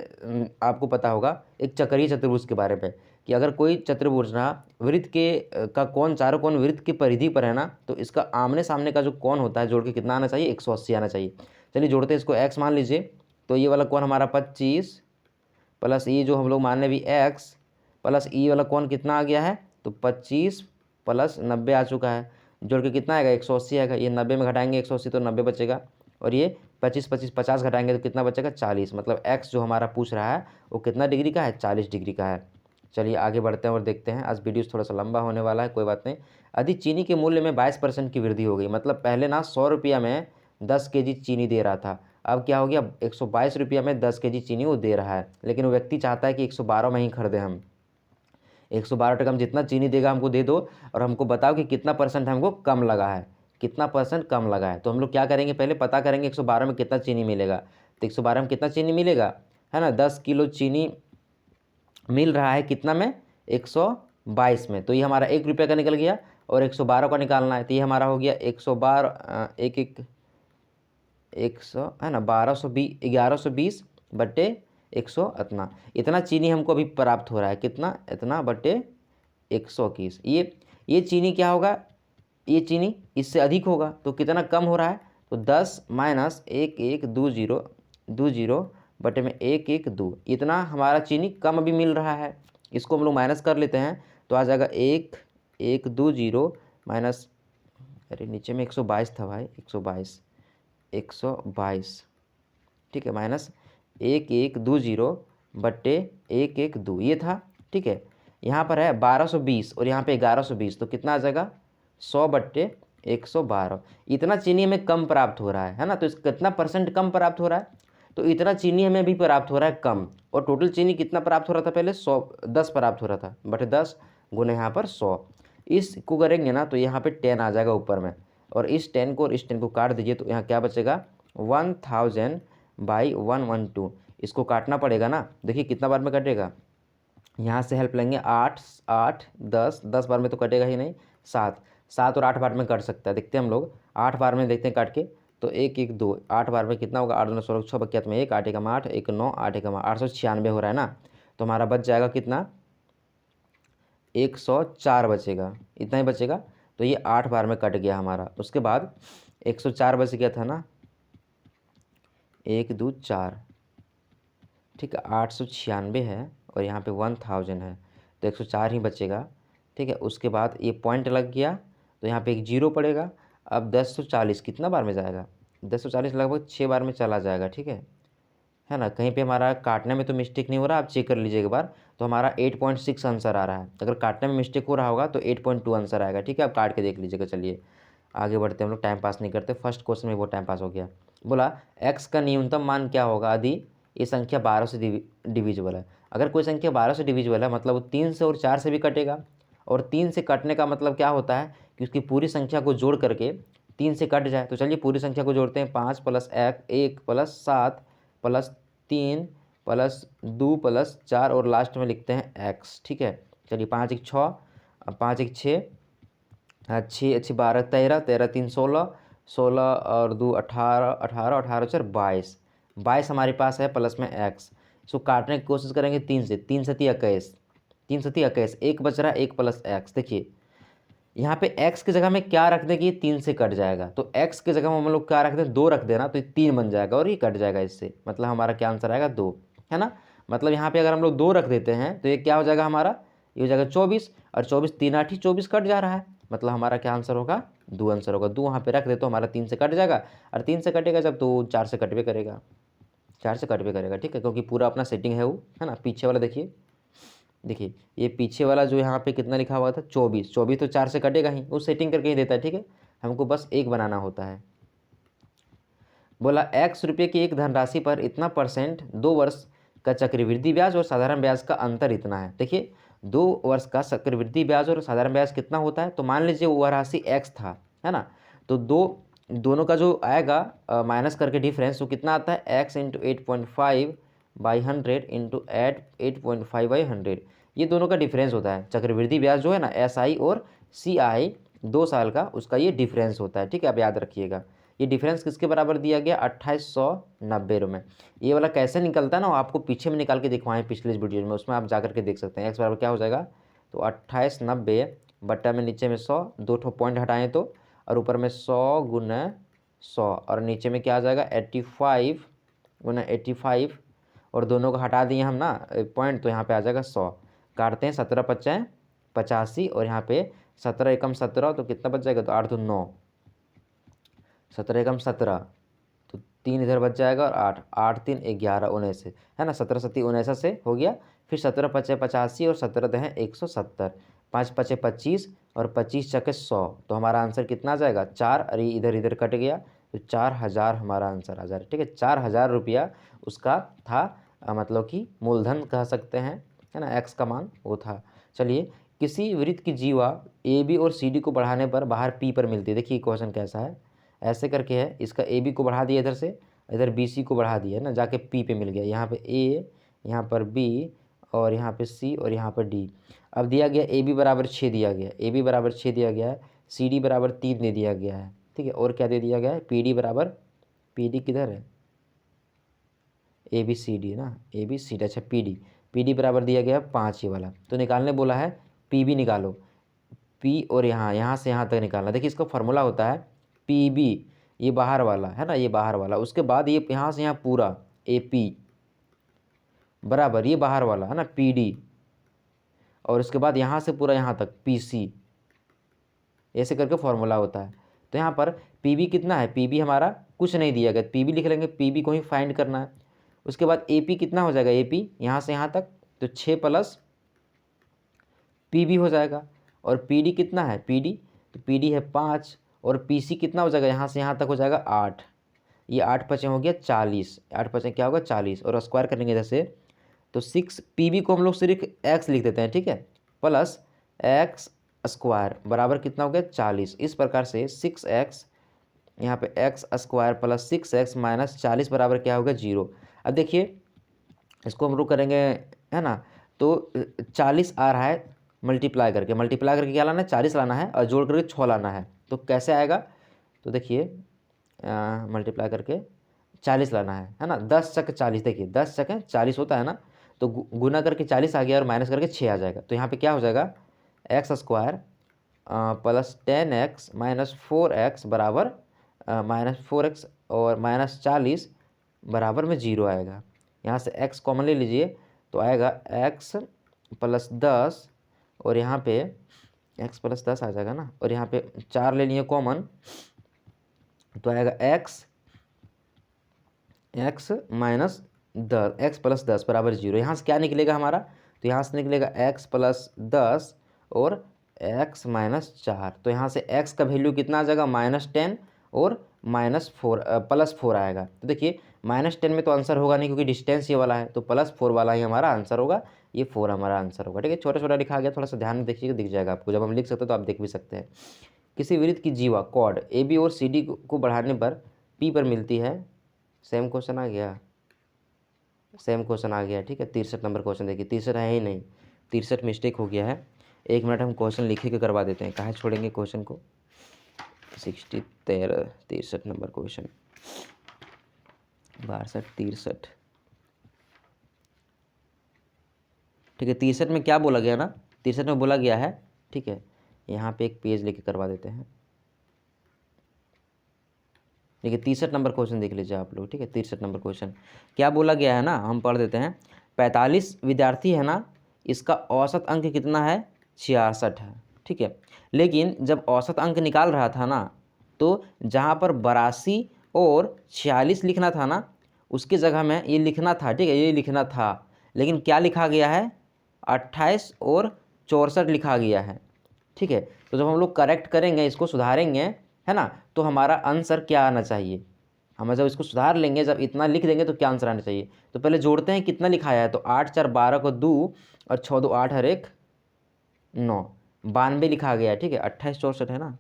आपको पता होगा एक चक्रीय चतुर्भुज के बारे में, कि अगर कोई चतुर्भुज ना वृत्त के का कोण, चारों कोण वृत्त की परिधि पर है ना, तो इसका आमने सामने का जो कोण होता है जोड़ के कितना आना चाहिए, 180 आना चाहिए। चलिए जोड़ते हैं इसको, x मान लीजिए, तो ये वाला कोण हमारा 25 प्लस ये जो हम लोग मान रहे भी x प्लस ई वाला कोण कितना आ गया है, तो 25 प्लस 90 आ चुका है। जोड़ के कितना आएगा, 180 आएगा। ये 90 में घटाएंगे 180 तो 90 बचेगा, और ये 25 25 50 घटाएंगे तो कितना बचेगा, 40। मतलब x जो हमारा पूछ रहा है वो कितना डिग्री का है, 40 डिग्री का है। चलिए आगे बढ़ते हैं और देखते हैं। आज वीडियो थोड़ा सा लंबा होने वाला है, कोई बात नहीं। यदि चीनी के मूल्य में 22% की वृद्धि हो गई, मतलब पहले ना 100 रुपया में 10 केजी चीनी दे रहा था, अब क्या हो गया, 122 रुपया में 10 केजी चीनी वो दे रहा है। लेकिन वो व्यक्ति चाहता है कि 112 में ही खरीदें हम। 112 टका हम जितना चीनी देगा हमको दे दो, और हमको बताओ कि कितना परसेंट हमको कम लगा है, कितना परसेंट कम लगा है। तो हम लोग क्या करेंगे, पहले पता करेंगे 112 में कितना चीनी मिलेगा। तो 112 में कितना चीनी मिलेगा, है ना, 10 किलो चीनी मिल रहा है कितना में, 122 में। तो ये हमारा 1 रुपये का निकल गया, और 112 का निकालना है, तो ये हमारा हो गया 112 एक एक 100 है ना, 1220 1120 बटे 100 इतना चीनी हमको अभी प्राप्त हो रहा है, कितना, इतना बटे 121। ये चीनी क्या होगा, ये चीनी इससे अधिक होगा, तो कितना कम हो रहा है, तो 10 माइनस 1120 बटे में 112, इतना हमारा चीनी कम अभी मिल रहा है। इसको हम लोग माइनस कर लेते हैं, तो आ जाएगा 1120 माइनस, अरे नीचे में 122 था भाई, 122, ठीक है, माइनस 1120 बट्टे 112 ये था। ठीक है, यहाँ पर है 1220 और यहाँ पे 1120, तो कितना आ जाएगा, 100 बट्टे 112। इतना चीनी हमें कम प्राप्त हो रहा है ना, तो इसका कितना परसेंट कम प्राप्त हो रहा है, तो इतना चीनी हमें भी प्राप्त हो रहा है कम। और टोटल चीनी कितना प्राप्त हो रहा था पहले, 10 प्राप्त हो रहा था, बटे 10 गुने यहाँ पर 100। इसको करेंगे ना तो यहाँ पे 10 आ जाएगा ऊपर में, और इस 10 को और इस 10 को काट दीजिए, तो यहाँ क्या बचेगा, 1000/112। इसको काटना पड़ेगा ना, देखिए कितना बार में कटेगा, यहाँ से हेल्प लेंगे, 8 8 10 10 बार में तो कटेगा ही नहीं, 7, 7 और 8 बार में कट सकता है, देखते हैं हम लोग 8 बार में देखते हैं काट के। तो 1 1 2, 8 बार में कितना होगा, 8 2 16 6 बकियात में 1, 8 1 8, 1 9, 8 1 896 हो रहा है ना। तो हमारा बच जाएगा कितना, 104 बचेगा, इतना ही बचेगा। तो ये 8 बार में कट गया हमारा। उसके बाद 104 बच गया था ना, 1 2 4, ठीक है, 896 है और यहाँ पे 1000 है, तो 104 ही बचेगा, ठीक है। उसके बाद ये पॉइंट लग गया तो यहाँ पे एक जीरो पड़ेगा। अब 1040 कितना बार में जाएगा, 1040 लगभग 6 बार में चला जाएगा, ठीक है ना। कहीं पे हमारा काटने में तो मिस्टेक नहीं हो रहा, आप चेक कर लीजिए एक बार। तो हमारा 8.6 आंसर आ रहा है। अगर काटने में मिस्टेक हो रहा होगा तो 8.2 आंसर आएगा, ठीक है। आप काट के देख लीजिएगा। चलिए आगे बढ़ते हैं, हम लोग टाइम पास नहीं करते। फर्स्ट क्वेश्चन में वो टाइम पास हो गया। बोला x का न्यूनतम मान क्या होगा यदि ये संख्या 12 से डिविजिबल है। अगर कोई संख्या 12 से डिविजिबल है मतलब वो 3 से और 4 से भी कटेगा। और 3 से कटने का मतलब क्या होता है कि उसकी पूरी संख्या को जोड़ करके 3 से कट जाए। तो चलिए पूरी संख्या को जोड़ते हैं, 5 + 1 + 7 + 3 + 2 + 4 और लास्ट में लिखते हैं x, ठीक है। चलिए 5 1 6, 5 1 6, 6 अच्छी 12 13, 13 3 16, 16 और 2 18, 18 18 4 22, 22 हमारे पास है प्लस में x। इसको काटने की कोशिश करेंगे 3 से, 3 सती 21, 3 सती 21, एक बच रहा है 1 + x। देखिए यहाँ पे x की जगह में क्या रख दें कि ये 3 से कट जाएगा। तो x की जगह में हम लोग क्या रख दें, 2 रख देना, तो ये 3 बन जाएगा और ये कट जाएगा इससे। मतलब हमारा क्या आंसर आएगा, 2, है ना। मतलब यहाँ पे अगर हम लोग 2 रख देते हैं तो ये क्या हो जाएगा हमारा, ये हो जाएगा 24, और 24 3 8 ही 24 कट जा रहा है। मतलब हमारा क्या आंसर होगा, 2 आंसर होगा। 2 वहाँ पे रख दे तो हमारा 3 से कट जाएगा, और 3 से कटेगा जब तो 4 से कटवे करेगा, 4 से कटवे करेगा, ठीक है। क्योंकि पूरा अपना सेटिंग है वो, है ना। पीछे वाला देखिए, देखिए ये पीछे वाला जो यहाँ पे कितना लिखा हुआ था, 24, 24 तो 4 से कटेगा ही, वो सेटिंग करके ही देता है, ठीक है। हमको बस एक बनाना होता है। बोला x रुपये की एक धनराशि पर इतना % 2 वर्ष का चक्रवृद्धि ब्याज और साधारण ब्याज का अंतर इतना है। देखिए 2 वर्ष का चक्रवृद्धि ब्याज और साधारण ब्याज कितना होता है। तो मान लीजिए वह राशि x था, है ना। तो दोनों का जो आएगा माइनस करके डिफरेंस, वो कितना आता है, x × 8.5/100 × 8.5/100। ये दोनों का डिफरेंस होता है। चक्रवृद्धि ब्याज जो है ना, SI और CI 2 साल का, उसका ये डिफरेंस होता है, ठीक है। आप याद रखिएगा। ये डिफरेंस किसके बराबर दिया गया, 2890 रुपये। ये वाला कैसे निकलता है ना, वो आपको पीछे में निकाल के दिखवाएं पिछले वीडियो में, उसमें आप जा करके देख सकते हैं। एक्स बराबर क्या हो जाएगा, तो 2890 बट्टा में नीचे में 100, 2 ठो पॉइंट हटाएं तो, और ऊपर में 100 × 100, और नीचे में क्या आ जाएगा 85 × 85, और दोनों को हटा दिए हम ना पॉइंट, तो यहाँ पे आ जाएगा 100। काटते हैं 17 × 5 = 85, और यहाँ पे 17 एकम 17, तो कितना बच जाएगा, तो 8 2 9, 17 एकम 17, तो 3 इधर बच जाएगा, और 8 8 3 11 19, है ना। 17 सती 19 से हो गया। फिर 17 × 5 = 85 और 17 दहें 170, 5 × 5 = 25 और 25 × 6 = 100। तो हमारा आंसर कितना आ जाएगा, 4। अरे इधर इधर कट गया, तो 4000 हमारा आंसर आ जाएगा, ठीक है। 4000 रुपया उसका था, मतलब कि मूलधन कह सकते हैं, है ना। एक्स का मान वो था। चलिए किसी वृत्त की जीवा AB और CD को बढ़ाने पर बाहर P पर मिलती है। देखिए क्वेश्चन कैसा है, ऐसे करके है, इसका AB को बढ़ा दिया इधर से, इधर BC को बढ़ा दिया, है ना, जाके P पे मिल गया। यहाँ पे A, यहाँ पर B, और यहाँ पे C, और यहाँ पर D। अब दिया गया AB बराबर 6 दिया गया, AB बराबर 6 दिया गया है, CD बराबर 3 दे दिया गया है, ठीक है। और क्या दे दिया गया है, PD बराबर, PD किधर है, ABCD ना, ABCD, अच्छा PD बराबर दिया गया है 5, ये वाला। तो निकालने बोला है, PB निकालो, P और यहाँ से यहाँ तक निकालना। देखिए इसका फॉर्मूला होता है PB, ये बाहर वाला है ना, ये बाहर वाला, उसके बाद ये यहाँ से यहाँ पूरा AP बराबर ये बाहर वाला है ना PD, और उसके बाद यहाँ से पूरा यहाँ तक PC, ऐसे करके फॉर्मूला होता है। तो यहाँ पर PB कितना है, PB हमारा कुछ नहीं दिया गया, PB लिख लेंगे, PB को ही फाइंड करना है। उसके बाद AP कितना हो जाएगा, AP यहाँ से यहाँ तक, तो 6 + PB हो जाएगा। और PD कितना है, PD, तो PD है 5, और PC कितना हो जाएगा, यहाँ से यहाँ तक हो जाएगा 8, ये 8 × 5 हो गया 40, 8 × 5 क्या होगा 40, और स्क्वायर करेंगे इधर से, तो 6 PB को हम लोग सिर्फ x लिख देते हैं, ठीक है, प्लस x स्क्वायर बराबर कितना हो गया 40। इस प्रकार से 6x, यहाँ पे x square plus 6x minus 40 बराबर क्या होगा 0। अब देखिए इसको हम लोग करेंगे, है ना, तो 40 आ रहा है, मल्टीप्लाई करके क्या लाना है, 40 लाना है और जोड़ करके 6 लाना है। तो कैसे आएगा, तो देखिए मल्टीप्लाई करके 40 लाना है ना, 10 चक 40, देखिए 10 चक 40 होता है ना, तो गुना करके 40 आ गया और माइनस करके 6 आ जाएगा। तो यहाँ पे क्या हो जाएगा, x square plus 10x minus 4x बराबर -4x और -40 बराबर में 0 आएगा। यहाँ से x कॉमन ले लीजिए तो आएगा x प्लस 10 और यहाँ पे x प्लस 10 आ जाएगा ना, और यहाँ पे 4 ले लिए कॉमन तो आएगा x माइनस 10, x प्लस 10 बराबर 0। यहाँ से क्या निकलेगा हमारा, तो यहाँ से निकलेगा x प्लस 10 और x माइनस 4। तो यहाँ से x का वैल्यू कितना आ जाएगा, -10 और -4 प्लस 4 आएगा। तो देखिए -10 में तो आंसर होगा नहीं क्योंकि डिस्टेंस ये वाला है, तो +4 वाला ही हमारा आंसर होगा, ये 4 हमारा आंसर होगा। ठीक है, छोटा छोटा लिखा गया, थोड़ा सा ध्यान में देखिएगा, दिख जाएगा आपको। जब हम लिख सकते हैं तो आप देख भी सकते हैं। किसी वृत्त की जीवा कॉर्ड AB और CD को बढ़ाने पर P पर मिलती है, सेम क्वेश्चन आ गया, ठीक है। 63 नंबर क्वेश्चन देखिए, 63 है ही नहीं, 63 मिस्टेक हो गया है। 1 मिनट हम क्वेश्चन लिखे के करवा देते हैं, कहाँ छोड़ेंगे क्वेश्चन को। 63 नंबर क्वेश्चन, 62 63, ठीक है। 63 में क्या बोला गया ना, 63 में बोला गया है, ठीक है। यहाँ पे एक पेज लेके करवा देते हैं। देखिए 63 नंबर क्वेश्चन देख लीजिए आप लोग, ठीक है। 63 नंबर क्वेश्चन क्या बोला गया है ना, हम पढ़ देते हैं। 45 विद्यार्थी है ना, इसका औसत अंक कितना है, 66 है, ठीक है। लेकिन जब औसत अंक निकाल रहा था ना, तो जहाँ पर 82 और 46 लिखना था ना, उसकी जगह में ये लिखना था, ठीक है, ये लिखना था, लेकिन क्या लिखा गया है, 28 और 64 लिखा गया है, ठीक है। तो जब हम लोग करेक्ट करेंगे, इसको सुधारेंगे, है ना, तो हमारा आंसर क्या आना चाहिए, हम जब इसको सुधार लेंगे, जब इतना लिख देंगे तो क्या आंसर आना चाहिए। तो पहले जोड़ते हैं कितना लिखाया है, तो 8 4 12 को 2 और 6 2 8 और 1 9, 92 लिखा गया है, ठीक है। 28 64 है ना,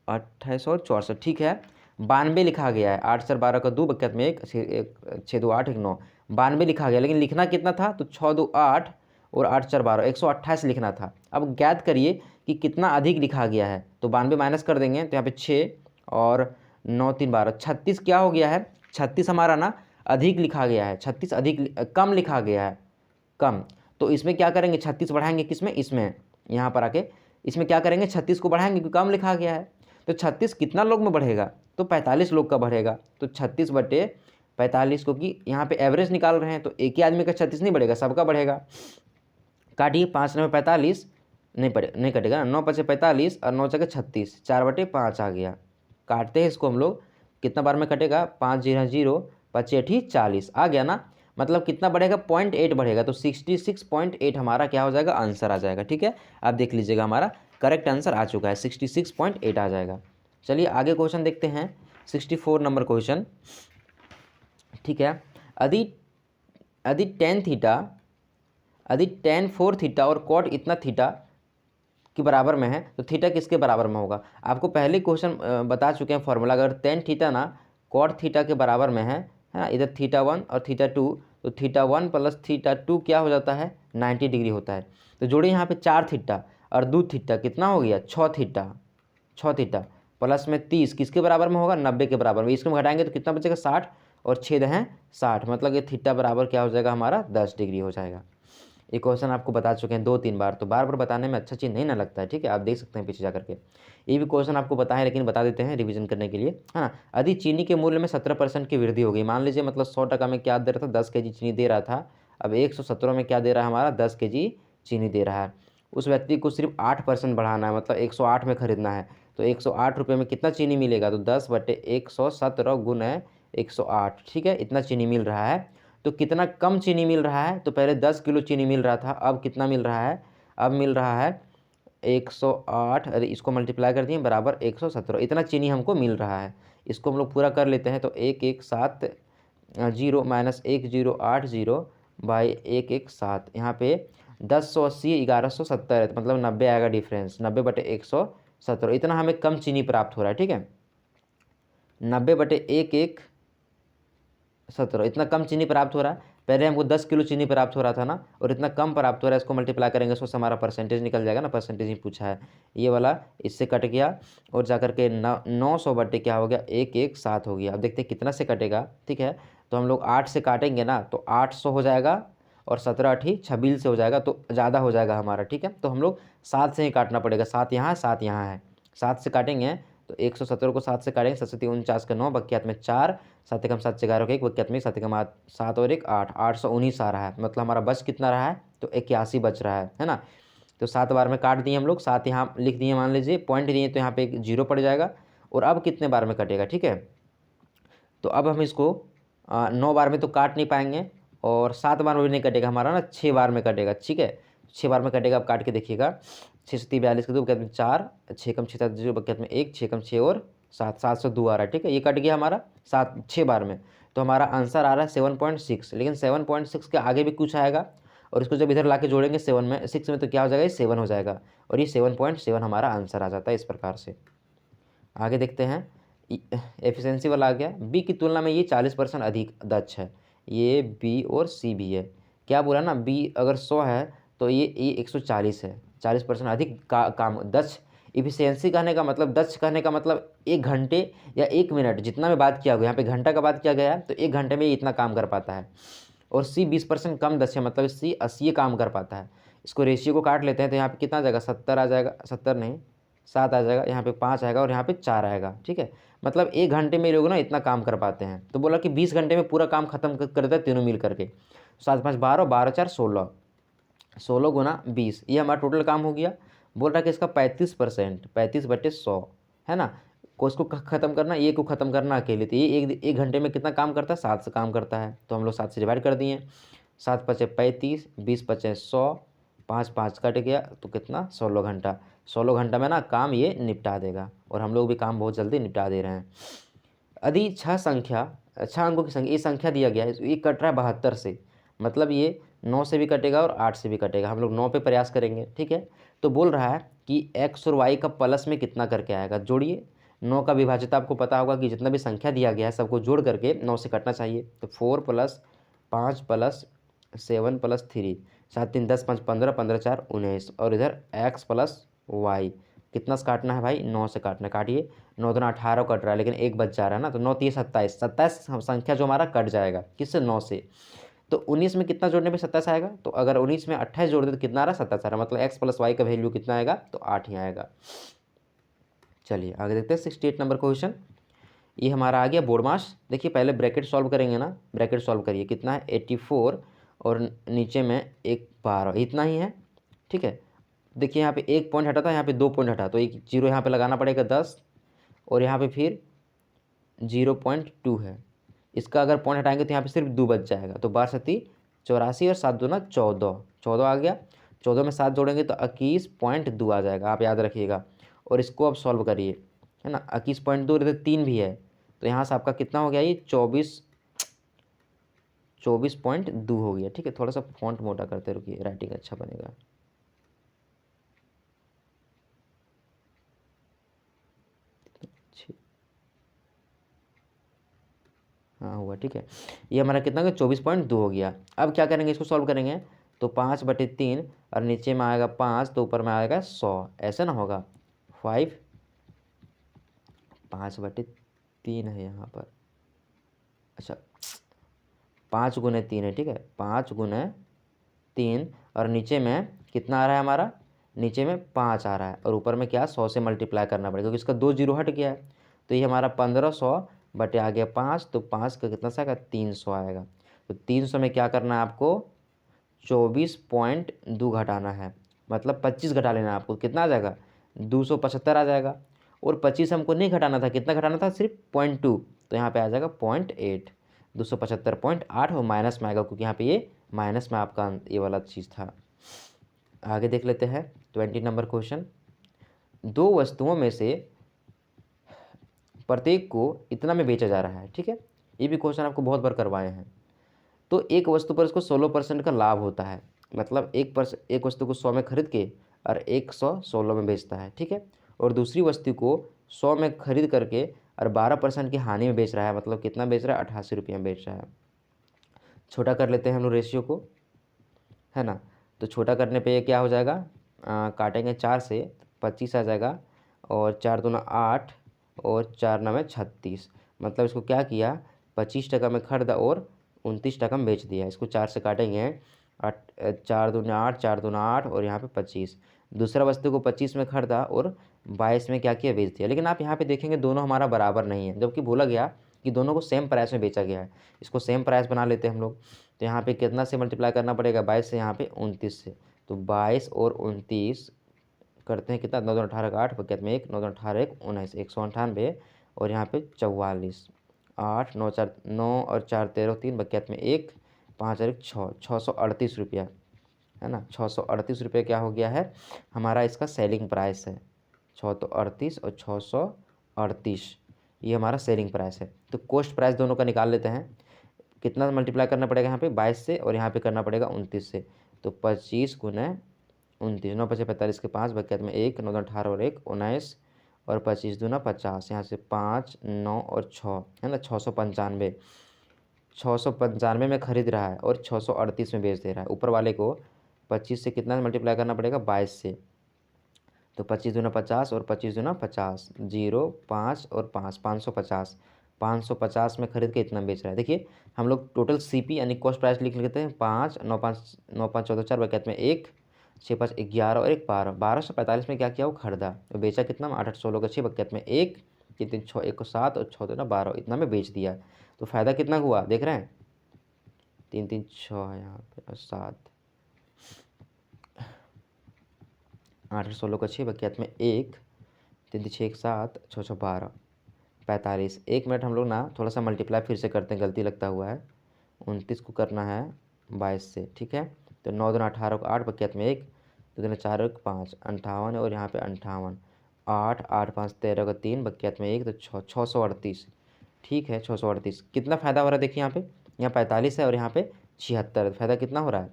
28 और 64, ठीक है। 92 लिखा गया है, 8 4 12 का 2 बकत में 1 6 2 8 1 9, 92 लिखा गया, लेकिन लिखना कितना था, तो 6 2 8 और 8 4 12 128 लिखना था। अब ज्ञात करिए कि कितना अधिक लिखा गया है, तो 92 माइनस कर देंगे तो यहाँ पे 6 और 9 3 12 36 क्या हो गया है, 36 हमारा ना अधिक लिखा गया है, 36 अधिक कम लिखा गया है, कम। तो इसमें क्या करेंगे, 36 बढ़ाएंगे किसमें, इसमें, यहाँ पर आके इसमें क्या करेंगे, 36 को बढ़ाएंगे क्योंकि कम लिखा गया है। तो 36 कितना लोग में बढ़ेगा, तो 45 लोग का बढ़ेगा। तो 36 बटे 45, क्योंकि यहाँ पे एवरेज निकाल रहे हैं, तो एक ही आदमी का 36 नहीं बढ़ेगा, सबका बढ़ेगा। काटिए, 5 9 45 नहीं कटेगा ना, 9 5 45 और 9 6 36, 4/5 आ गया। काटते हैं इसको हम लोग, कितना बार में कटेगा, 5 0 0 5 8 40 आ गया ना, मतलब कितना बढ़ेगा, 0.8 बढ़ेगा। तो 66.8 हमारा क्या हो जाएगा, आंसर आ जाएगा, ठीक है। आप देख लीजिएगा, हमारा करेक्ट आंसर आ चुका है, 66.8 आ जाएगा। चलिए आगे क्वेश्चन देखते हैं, 64 नंबर क्वेश्चन, ठीक है। यदि यदि tan 4 थीटा और कॉट इतना थीटा के बराबर में है, तो थीटा किसके बराबर में होगा। आपको पहले क्वेश्चन बता चुके हैं फॉर्मूला, अगर tan थीटा ना कॉट थीटा के बराबर में है ना, इधर θ1 और θ2, तो θ1 प्लस θ2 क्या हो जाता है, 90 डिग्री होता है। तो जोड़िए यहाँ पे 4 थीटा और 2 थीटा, कितना हो गया, 6 थीटा प्लस में 30 किसके बराबर में होगा, 90 के बराबर में। इसको घटाएंगे तो कितना बचेगा, 60 और छेद हैं 60, मतलब ये थीटा बराबर क्या हो जाएगा हमारा, 10 डिग्री हो जाएगा। ये क्वेश्चन आपको बता चुके हैं 2-3 बार, तो बार बार बताने में अच्छा चीज़ नहीं ना लगता है, ठीक है। आप देख सकते हैं पीछे जा करके, ये भी क्वेश्चन आपको बताएं, लेकिन बता देते हैं रिवीजन करने के लिए, है ना। यदि चीनी के मूल्य में 17% की वृद्धि हो गई, मान लीजिए मतलब 100 में क्या दे रहा था, 10 kg चीनी दे रहा था, अब 117 में क्या दे रहा है हमारा, 10 kg चीनी दे रहा है। उस व्यक्ति को सिर्फ 8% बढ़ाना है, मतलब 108 में खरीदना है, तो 108 रुपये में कितना चीनी मिलेगा, तो 10/117 गुना 108, ठीक है, इतना चीनी मिल रहा है। तो कितना कम चीनी मिल रहा है, तो पहले 10 किलो चीनी मिल रहा था, अब कितना मिल रहा है, अब मिल रहा है 108, अरे इसको मल्टीप्लाई कर दिए बराबर 117, इतना चीनी हमको मिल रहा है। इसको हम लोग पूरा कर लेते हैं, तो 117 माइनस 1080 बाई 117, यहाँ पे 1080 1170 है, तो मतलब 90 आएगा डिफरेंस, 90/117, इतना हमें कम चीनी प्राप्त हो रहा है, ठीक है। 90/117 इतना कम चीनी प्राप्त हो रहा है, पहले हमको 10 किलो चीनी प्राप्त हो रहा था ना, और इतना कम प्राप्त हो रहा है, इसको मल्टीप्लाई करेंगे उसको हमारा परसेंटेज निकल जाएगा ना, परसेंटेज ही पूछा है। ये वाला इससे कट गया और जा करके 900 बटे क्या हो गया 117 हो गया। अब देखते हैं कितना से कटेगा। ठीक है, तो हम लोग 8 से काटेंगे ना तो 800 हो जाएगा, और 17 8 26 से हो जाएगा, तो ज़्यादा हो जाएगा हमारा। ठीक है, तो हम लोग 7 से ही काटना पड़ेगा। 7 यहाँ 7 यहाँ है, 7 से काटेंगे तो 117 को 7 से काटेंगे, 7 7 49 का 9, बकियात में 4, 7 एकम 7 11 का 1, बकियात में 7 एकम 7 और 1 8, 819 आ रहा है। मतलब हमारा बच कितना रहा है, तो 81 बच रहा है ना। तो 7 बार में काट दिए हम लोग, 7 यहाँ लिख दिए, मान लीजिए पॉइंट दिए तो यहाँ पे एक जीरो पड़ जाएगा। और अब कितने बार में कटेगा, ठीक है, तो अब हम इसको 9 बार में तो काट नहीं पाएंगे, और 7 बार में भी नहीं कटेगा हमारा ना, 6 बार में कटेगा। ठीक है, 6 बार में कटेगा। अब काट के देखिएगा, 6 से 42 के 2, बकियात में 4, 6 कम 6 0, बकियात में 1, 6 कम 6 और 7, 702 आ रहा है। ठीक है, ये कट गया हमारा 6 बार में। तो हमारा आंसर आ रहा है 7.6। लेकिन 7.6 के आगे भी कुछ आएगा, और इसको जब इधर ला के जोड़ेंगे 7 में 6 में, तो क्या हो जाएगा, ये 7 हो जाएगा, और ये 7.7 हमारा आंसर आ जाता है इस प्रकार से। आगे देखते हैं, एफिशिएंसी वाला आ गया। बी की तुलना में ये 40% अधिक दक्ष है। ये बी और सी भी है। क्या बोला ना, बी अगर 100 है तो ये 140 है, 40% अधिक काम दक्ष। इफिशियंसी कहने का मतलब, दक्ष कहने का मतलब 1 घंटे या 1 मिनट जितना में बात किया गया, यहाँ पे घंटा का बात किया गया है, तो 1 घंटे में ये इतना काम कर पाता है। और सी 20% कम दक्ष है, मतलब सी 80 काम कर पाता है। इसको रेशियो को काट लेते हैं तो यहाँ पे कितना आ जाएगा, 70 आ जाएगा, 70 नहीं 7 आ जाएगा, यहाँ पे 5 आएगा और यहाँ पे 4 आएगा। ठीक है, मतलब 1 घंटे में लोग ना इतना काम कर पाते हैं। तो बोला कि 20 घंटे में पूरा काम खत्म कर देता है तीनों मिल करके। 7 5 12, 12 4 16, 16 गुना 20, ये हमारा टोटल काम हो गया। बोल रहा है कि इसका 35%, 35/100 है ना, को इसको खत्म करना, ये को खत्म करना अकेले, तो ये एक घंटे में कितना काम करता है, 7 से काम करता है। तो हम लोग 7 से डिवाइड कर दिए, 7 पचे 35, 20 पचे 100, 5 5 कट गया, तो कितना 16 घंटा। 16 घंटा में ना काम ये निपटा देगा, और हम लोग भी काम बहुत जल्दी निपटा दे रहे हैं। यदि 6 अंकों की संख्या, ये संख्या दिया गया है, ये कट रहा है 72 से, मतलब ये 9 से भी कटेगा और 8 से भी कटेगा। हम लोग 9 पे प्रयास करेंगे। ठीक है, तो बोल रहा है कि x और y का प्लस में कितना करके आएगा, जोड़िए। 9 का विभाजित आपको पता होगा कि जितना भी संख्या दिया गया है सबको जोड़ करके 9 से कटना चाहिए। तो 4 + 5 + 7 + 3, 7 3 10, 5 15, 15 4 19, और इधर x + y कितना से काटना है भाई, 9 से काटना है। काटिए, 9 दूना 18 कट रहा है, लेकिन एक बच जा रहा है ना, तो 9 3 27, 27 संख्या जो हमारा कट जाएगा, किससे, 9 से। तो 19 में कितना जोड़ने पे 27 आएगा, तो अगर 19 में 28 जोड़ दे तो कितना आ रहा है, 27 आ रहा है, मतलब x + y का वैल्यू कितना आएगा, तो 8 ही आएगा। चलिए आगे देखते हैं 68 नंबर क्वेश्चन। ये हमारा आ गया बोर्ड मास। देखिए पहले ब्रैकेट सॉल्व करेंगे ना, ब्रैकेट सॉल्व करिए, कितना है 84, और नीचे में एक 12, इतना ही है। ठीक है, देखिए यहाँ पे 1 पॉइंट हटा था, यहाँ पे 2 पॉइंट हटा, तो एक जीरो यहाँ पे लगाना पड़ेगा 10, और यहाँ पे फिर 0.2 है। इसका अगर पॉइंट हटाएंगे तो यहाँ पे सिर्फ 2 बच जाएगा, तो 12 7 84, और 7 दूना 14, 14 आ गया। 14 में 7 जोड़ेंगे तो 21.2 आ जाएगा, आप याद रखिएगा। और इसको अब सॉल्व करिए, है ना, 21.2, इधर 3 भी है, तो यहाँ से आपका कितना हो गया, ये 24.2 हो गया। ठीक है, थोड़ा सा फॉन्ट मोटा करते रुकिए, राइटिंग अच्छा बनेगा। हाँ हुआ, ठीक है। ये हमारा कितना हो गया, 24.2 हो गया। अब क्या करेंगे, इसको सॉल्व करेंगे, तो 5/3, और नीचे में आएगा 5, तो ऊपर में आएगा 100, ऐसा ना होगा। 5/3 है यहाँ पर, अच्छा 5 गुने 3 है। ठीक है, 5 गुने 3, और नीचे में कितना आ रहा है हमारा, नीचे में 5 आ रहा है, और ऊपर में क्या 100 से मल्टीप्लाई करना पड़ेगा, क्योंकि इसका 2 जीरो हट गया है। तो ये हमारा 1500 बटे आ गया 5, तो 5 का कितना सा आएगा, 300 आएगा। तो 300 में क्या करना है आपको, 24.2 घटाना है, मतलब 25 घटा लेना है आपको, कितना आ जाएगा, 275 आ जाएगा। और 25 हमको नहीं घटाना था, कितना घटाना था, सिर्फ 0.2, तो यहाँ पे आ जाएगा 0.8, 275.8, और माइनस में आएगा, क्योंकि यहाँ पे ये माइनस में आपका ये वाला चीज़ था। आगे देख लेते हैं 20 नंबर क्वेश्चन। दो वस्तुओं में से प्रत्येक को इतना में बेचा जा रहा है। ठीक है, ये भी क्वेश्चन आपको बहुत बार करवाए हैं। तो एक वस्तु पर इसको 16% का लाभ होता है, मतलब एक वस्तु को 100 में खरीद के और 116 में बेचता है। ठीक है, और दूसरी वस्तु को 100 में खरीद करके और 12% की हानि में बेच रहा है, मतलब कितना बेच रहा है, 88 रुपये में बेच रहा है। छोटा कर लेते हैं हम लोग रेशियो को, है ना। तो छोटा करने पे ये क्या हो जाएगा, काटेंगे 4 से 25 आ जाएगा, और 4 दूना 8 और 4 9 36। मतलब इसको क्या किया, 25 टका में खरीदा और 29 टका में बेच दिया। इसको 4 से काटेंगे, 4 दूना 8, 4 दूना 8 और यहाँ पे 25। दूसरा वस्तु को 25 में खरीदा और 22 में क्या किया, बेच दिया। लेकिन आप यहाँ पे देखेंगे दोनों हमारा बराबर नहीं है, जबकि बोला गया कि दोनों को सेम प्राइस में बेचा गया है। इसको सेम प्राइस बना लेते हैं हम लोग। तो यहाँ पे कितना से मल्टीप्लाई करना पड़ेगा, 22 से, यहाँ पे 29 से। तो 22 और 29 करते हैं कितना, 9 2 18 का 8 बकैत में 1, 9 2 18 1 19, 198। और यहाँ पे 44, 8 9 4 9 और 4 13 3 बकैत में 1, 5 और 1 6, 638 रुपया, है ना। 638 रुपये क्या हो गया है हमारा, इसका सेलिंग प्राइस है। 638 और 638 ये हमारा सेलिंग प्राइस है। तो कॉस्ट प्राइस दोनों का निकाल लेते हैं। कितना मल्टीप्लाई करना पड़ेगा यहाँ पे, 22 से, और यहाँ पे करना पड़ेगा 29 से। तो 25 गुने 29, 9 5 45 के 5 बकैत में 1, 9 18 और 1 19, और 25 दूना 50, यहाँ से 5 9 और 6, है ना। 695, 695 में खरीद रहा है और 638 में बेच दे रहा है। ऊपर वाले को 25 से कितना मल्टीप्लाई करना पड़ेगा, 22 से। तो 25 दूना 50 और 25 दूना 50, 0 5 और 5, 550, 550 में खरीद के इतना बेच रहा है। देखिए हम लोग टोटल सीपी यानी कॉस्ट प्राइस लिख लेते हैं, 5 9 5 9 5 14 4 बकैत में 1, 6 5 11 और 1 12, 1245 में क्या किया, वो खरीदा। तो बेचा कितना, 8 8 16 का 6 बकैत में 1, 3 3 6 1 को 7 और 6 2 12, इतना में बेच दिया। तो फ़ायदा कितना हुआ देख रहे हैं, 3 3 6 है यहाँ पे और 7, 8 8 16 का 6 बकैत में 1, 3 3 6 1 7 6 6 12, 45। 1 मिनट हम लोग ना थोड़ा सा मल्टीप्लाई फिर से करते हैं, गलती लगता हुआ है। 29 को करना है 22 से, ठीक है। तो 9 दूना 18 को 8 बकैत में 1, 2 दूना 4 1 5, 58, और यहाँ पे 58, 8 8 5 13 का 3 बकैत में 1, तो 638। ठीक है, 638 कितना फ़ायदा हो रहा है देखिए यहाँ पे, यहाँ 45 है और यहाँ पे 76। फ़ायदा कितना हो रहा है,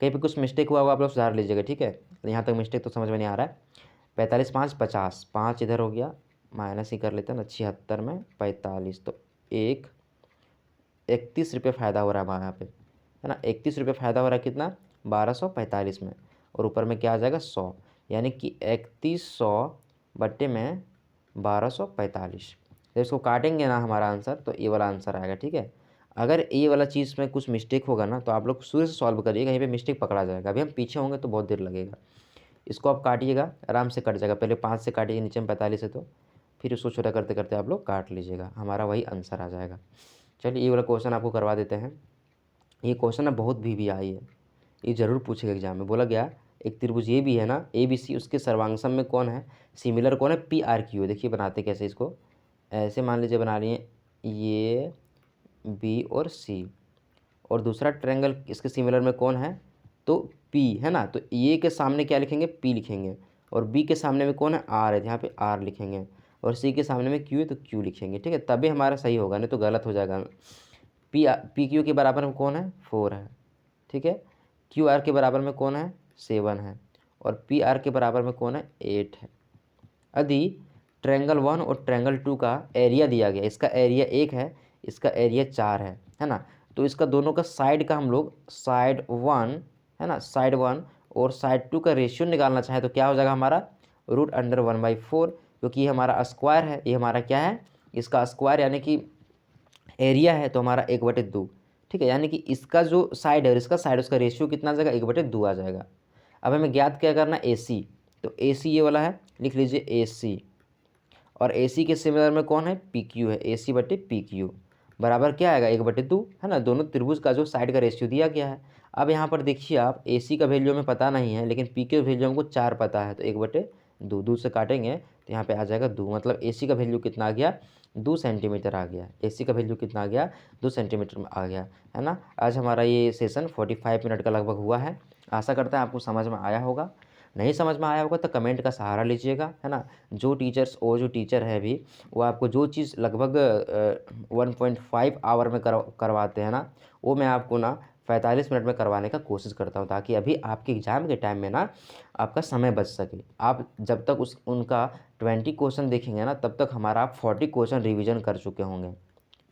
कहीं पे कुछ मिस्टेक हुआ आप लोग सुधार लीजिएगा, ठीक है। यहाँ तक मिस्टेक तो समझ में नहीं आ रहा है। 45 5 50, 5 इधर हो गया, माइनस ही कर लेते हैं ना, 76 में 45, तो 31 रुपये फ़ायदा हो रहा है हमारे यहाँ पे, है ना। 31 रुपये फ़ायदा हो रहा है कितना, 1245 में, और ऊपर में क्या आ जाएगा 100, यानी कि 3100 बट्टे में 1245। जब इसको काटेंगे ना हमारा आंसर, तो ये वाला आंसर आएगा, ठीक है। अगर ये वाला चीज़ में कुछ मिस्टेक होगा ना, तो आप लोग शुरू से सॉल्व करिए, कहीं पे मिस्टेक पकड़ा जाएगा। अभी हम पीछे होंगे तो बहुत देर लगेगा। इसको आप काटिएगा, आराम से कट जाएगा। पहले 5 से काटिए, नीचे में 45 है, तो फिर उसको छोटा करते करते आप लोग काट लीजिएगा, हमारा वही आंसर आ जाएगा। चलिए ये वाला क्वेश्चन आपको करवा देते हैं। ये क्वेश्चन ना बहुत भी आई है, ये ज़रूर पूछेगा एग्जाम में। बोला गया एक त्रिभुज ये भी है ना, ए बी सी, उसके सर्वांगसम में कौन है, सिमिलर कौन है, पी आर क्यू। देखिए बनाते कैसे इसको, ऐसे मान लीजिए बना लिए ये बी और सी, और दूसरा ट्रायंगल इसके सिमिलर में कौन है, तो पी, है ना। तो ए के सामने क्या लिखेंगे, पी लिखेंगे, और बी के सामने में कौन है, आर है, यहाँ पे आर लिखेंगे, और सी के सामने में क्यू है तो क्यू लिखेंगे, ठीक है। तभी हमारा सही होगा, नहीं तो गलत हो जाएगा। पी क्यू के बराबर में कौन है, 4 है, ठीक है। क्यू आर के बराबर में कौन है, 7 है, और पी आर के बराबर में कौन है, 8 है। यदि ट्रायंगल 1 और ट्रायंगल 2 का एरिया दिया गया, इसका एरिया 1 है, इसका एरिया 4 है ना। तो इसका दोनों का साइड का हम लोग साइड 1, है ना, साइड 1 और साइड 2 का रेशियो निकालना चाहें, तो क्या हो जाएगा हमारा, √1/4, क्योंकि ये हमारा स्क्वायर है, ये हमारा क्या है, इसका स्क्वायर यानी कि एरिया है, तो हमारा 1/2, ठीक है। यानी कि इसका जो साइड है और इसका साइड, उसका रेशियो कितना आ जाएगा, 1/2 आ जाएगा। अब हमें ज्ञात क्या करना है, ए सी, तो ए सी ये वाला है, लिख लीजिए ए सी, और ए सी के सिमिलर में कौन है, पी क्यू है, ए सी बटे पी क्यू बराबर क्या आएगा, 1/2, है ना। दोनों त्रिभुज का जो साइड का रेशियो दिया गया है। अब यहाँ पर देखिए आप, ए सी का वैल्यू हमें पता नहीं है, लेकिन पी क्यू वैल्यू हमको 4 पता है, तो 1/2, 2 से काटेंगे तो यहाँ पे आ जाएगा 2, मतलब ए सी का वैल्यू कितना आ गया, 2 सेंटीमीटर आ गया। ए सी का वैल्यू कितना आ गया, 2 सेंटीमीटर में आ गया, है ना। आज हमारा ये सेशन 45 मिनट का लगभग हुआ है। आशा करता है आपको समझ में आया होगा। नहीं समझ में आया होगा तो कमेंट का सहारा लीजिएगा, है ना। जो टीचर्स, वो जो टीचर है अभी, वो आपको जो चीज़ लगभग 1.5 आवर में करवाते हैं ना, वो मैं आपको ना 45 मिनट में करवाने का कोशिश करता हूँ, ताकि अभी आपके एग्ज़ाम के टाइम में ना आपका समय बच सके। आप जब तक उनका 20 क्वेश्चन देखेंगे ना, तब तक हमारा आप 40 क्वेश्चन रिविज़न कर चुके होंगे।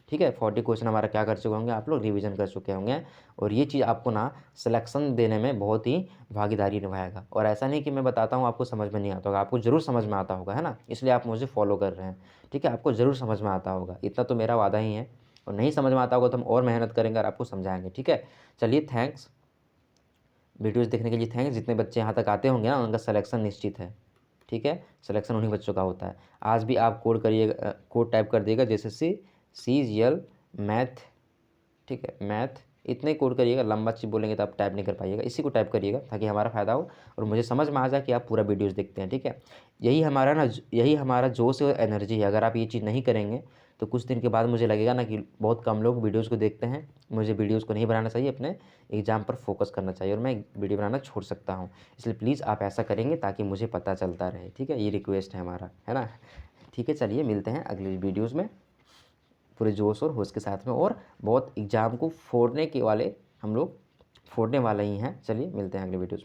ठीक है। 40 क्वेश्चन हमारा क्या कर चुके होंगे, आप लोग रिवीजन कर चुके होंगे और ये चीज़ आपको ना सिलेक्शन देने में बहुत ही भागीदारी निभाएगा। और ऐसा नहीं कि मैं बताता हूँ आपको समझ में नहीं आता होगा, आपको ज़रूर समझ में आता होगा, है ना, इसलिए आप मुझे फॉलो कर रहे हैं। ठीक है, आपको ज़रूर समझ में आता होगा, इतना तो मेरा वादा ही है। और नहीं समझ में आता होगा तो हम और मेहनत करेंगे और आपको समझाएंगे। ठीक है, चलिए, थैंक्स वीडियोज़ देखने के लिए। थैंक्स। जितने बच्चे यहाँ तक आते होंगे ना, उनका सिलेक्शन निश्चित है। ठीक है, सिलेक्शन उन्हीं बच्चों का होता है। आज भी आप कोड करिएगा, कोड टाइप कर दिएगा, जैसे CGL मैथ। ठीक है, मैथ इतने कोड करिएगा, लंबा चीज़ बोलेंगे तो आप टाइप नहीं कर पाइएगा, इसी को टाइप करिएगा ताकि हमारा फ़ायदा हो और मुझे समझ में आ जाए कि आप पूरा वीडियोस देखते हैं। ठीक है, यही हमारा जोश और एनर्जी है। अगर आप ये चीज़ नहीं करेंगे तो कुछ दिन के बाद मुझे लगेगा ना कि बहुत कम लोग वीडियोज़ को देखते हैं, मुझे वीडियोज़ को नहीं बनाना चाहिए, अपने एग्ज़ाम पर फोकस करना चाहिए और मैं वीडियो बनाना छोड़ सकता हूँ। इसलिए प्लीज़ आप ऐसा करेंगे ताकि मुझे पता चलता रहे। ठीक है, ये रिक्वेस्ट है हमारा, है ना। ठीक है, चलिए मिलते हैं अगली वीडियोज़ में पूरे जोश और होश के साथ में, और बहुत एग्ज़ाम को फोड़ने के वाले हम लोग फोड़ने वाले ही हैं। चलिए मिलते हैं अगले वीडियोज़ में।